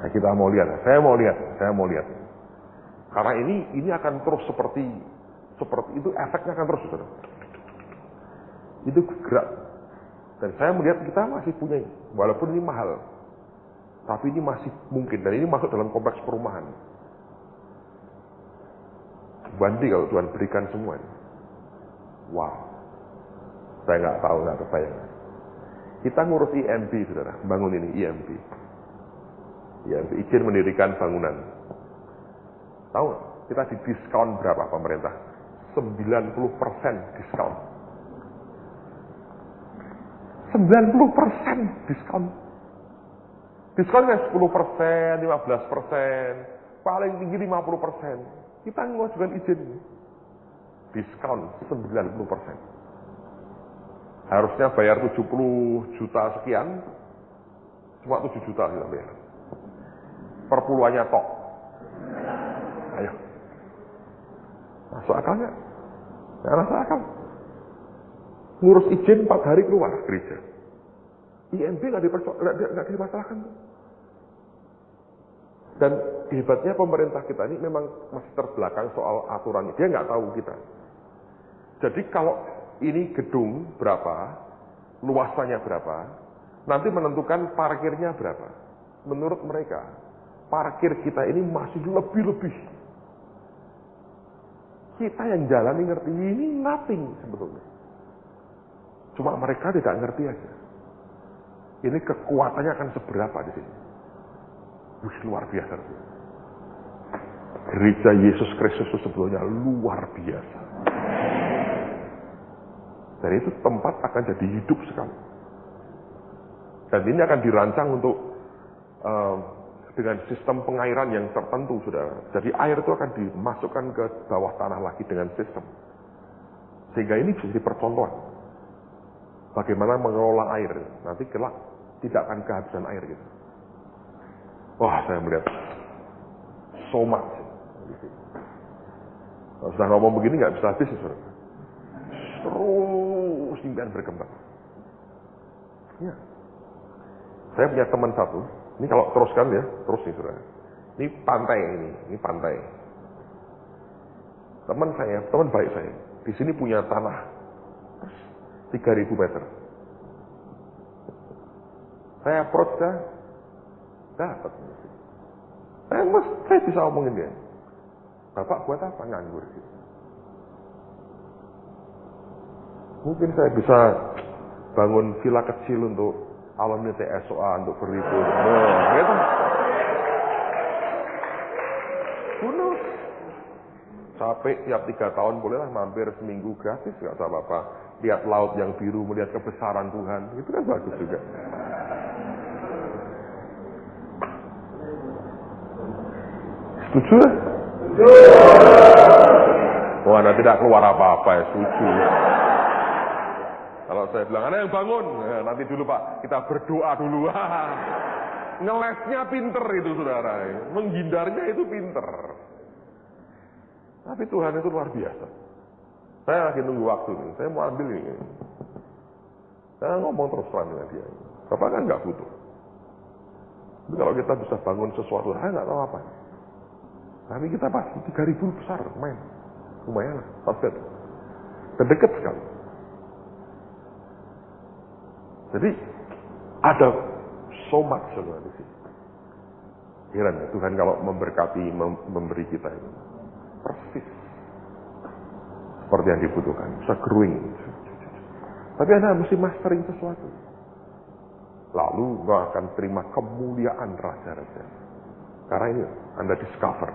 Nah, kita mau lihat, saya mau lihat. Karena ini akan terus seperti itu, efeknya akan terus. Saudara. Itu gerak. Dan saya melihat kita masih punya ini. Walaupun ini mahal. Tapi ini masih mungkin. Dan ini masuk dalam kompleks perumahan. Bandi kalau Tuhan berikan semua ini. Wow. Saya nggak kebayang. Kita ngurus IMB, saudara. Bangun ini, IMB. Izin mendirikan bangunan. Tahu nggak? Kita di diskon berapa pemerintah? 90% diskon. 90% diskon. Diskonnya 10%, 15%, paling tinggi 50%. Kita mengajukan izin. Diskon 90%. Harusnya bayar 70 juta sekian, cuma 7 juta kita bayar. Perpuluhannya tok. Ayo. Masuk akal nggak? Nggak masuk akal. Ngurus izin 4 hari keluar gereja. IMB nggak dimasalahkan. Dan hebatnya pemerintah kita ini memang masih terbelakang soal aturannya. Dia nggak tahu kita. Jadi kalau ini gedung berapa, luasannya berapa, nanti menentukan parkirnya berapa. Menurut mereka, parkir kita ini masih lebih-lebih. Kita yang jalani ngerti ini nothing sebetulnya. Cuma mereka tidak ngerti aja. Ini kekuatannya akan seberapa di sini. Wih, luar biasa. Gereja Yesus Kristus itu sebetulnya luar biasa. Dan itu tempat akan jadi hidup sekali. Dan ini akan dirancang untuk dengan sistem pengairan yang tertentu, saudara. Jadi air itu akan dimasukkan ke bawah tanah lagi dengan sistem. Sehingga ini bisa jadi percontohan. Bagaimana mengelola air. Nanti kelak tidak akan kehabisan air gitu. Wah, saya melihat so much. Kalau sudah ngomong begini nggak bisa habis, saudara. Terus impian berkembang. Ya. Saya punya teman satu. Ini kalau teruskan ya, terus nih saudara. Ini pantai ini pantai. Teman baik saya. Di sini punya tanah 3.000 meter. Saya approach dia, dapat. Saya bisa omongin dia. Bapak buat apa nganggur? Mungkin saya bisa bangun villa kecil untuk alumni TSOA untuk berlibur. Gitu. Bonus. Capek tiap 3 tahun bolehlah mampir seminggu gratis, nggak usah apa-apa. Lihat laut yang biru, melihat kebesaran Tuhan, itu kan bagus juga. Setuju? Wah, anda tidak keluar apa-apa ya, setuju. Kalau saya bilang, Anda yang bangun, nanti dulu Pak, kita berdoa dulu. Ngelesnya pinter itu saudara, menghindarnya itu pinter. Tapi Tuhan itu luar biasa. Saya lagi nunggu waktu nih, saya mau ambil ini. Saya ngomong terus terang dengan dia. Bapak kan nggak butuh. Tapi kalau kita bisa bangun sesuatu, saya nggak tahu apa. Tapi kita pasti 3.000 besar, main. Lumayan lah, target. Terdekat sekali. Jadi ada so much sebenarnya di sini. Heran ya, Tuhan kalau memberkati, memberi kita itu persis seperti yang dibutuhkan, bisa growing. Tapi Anda mesti mastering sesuatu. Lalu Anda akan terima kemuliaan raja-raja. Karena ini Anda discover.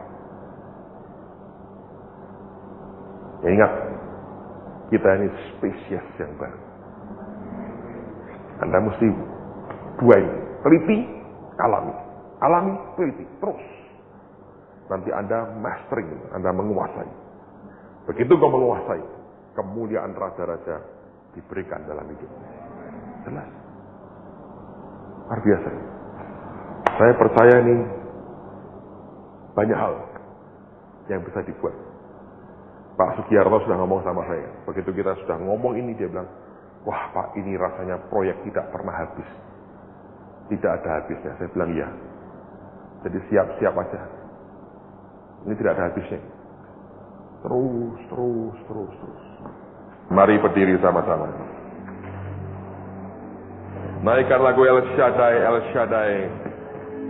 Ya ingat, kita ini spesies yang baru. Anda mesti dua ini, teliti, alami. Alami, teliti, terus. Nanti Anda mastering, Anda menguasai. Begitu kau menguasai, kemuliaan raja-raja diberikan dalam hidup. Jelas. Luar biasa. Saya percaya ini banyak hal yang bisa dibuat. Pak Sugiarto sudah ngomong sama saya. Begitu kita sudah ngomong ini, dia bilang, wah Pak, ini rasanya proyek tidak pernah habis. Tidak ada habisnya. Saya bilang iya. Jadi siap-siap aja. Ini tidak ada habisnya. Terus. Mari berdiri sama-sama. Naikkan lagu El Shaddai, El Shaddai.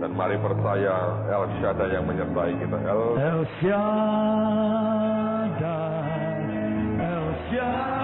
Dan mari percaya El Shaddai yang menyertai kita. El Shaddai, El Shaddai.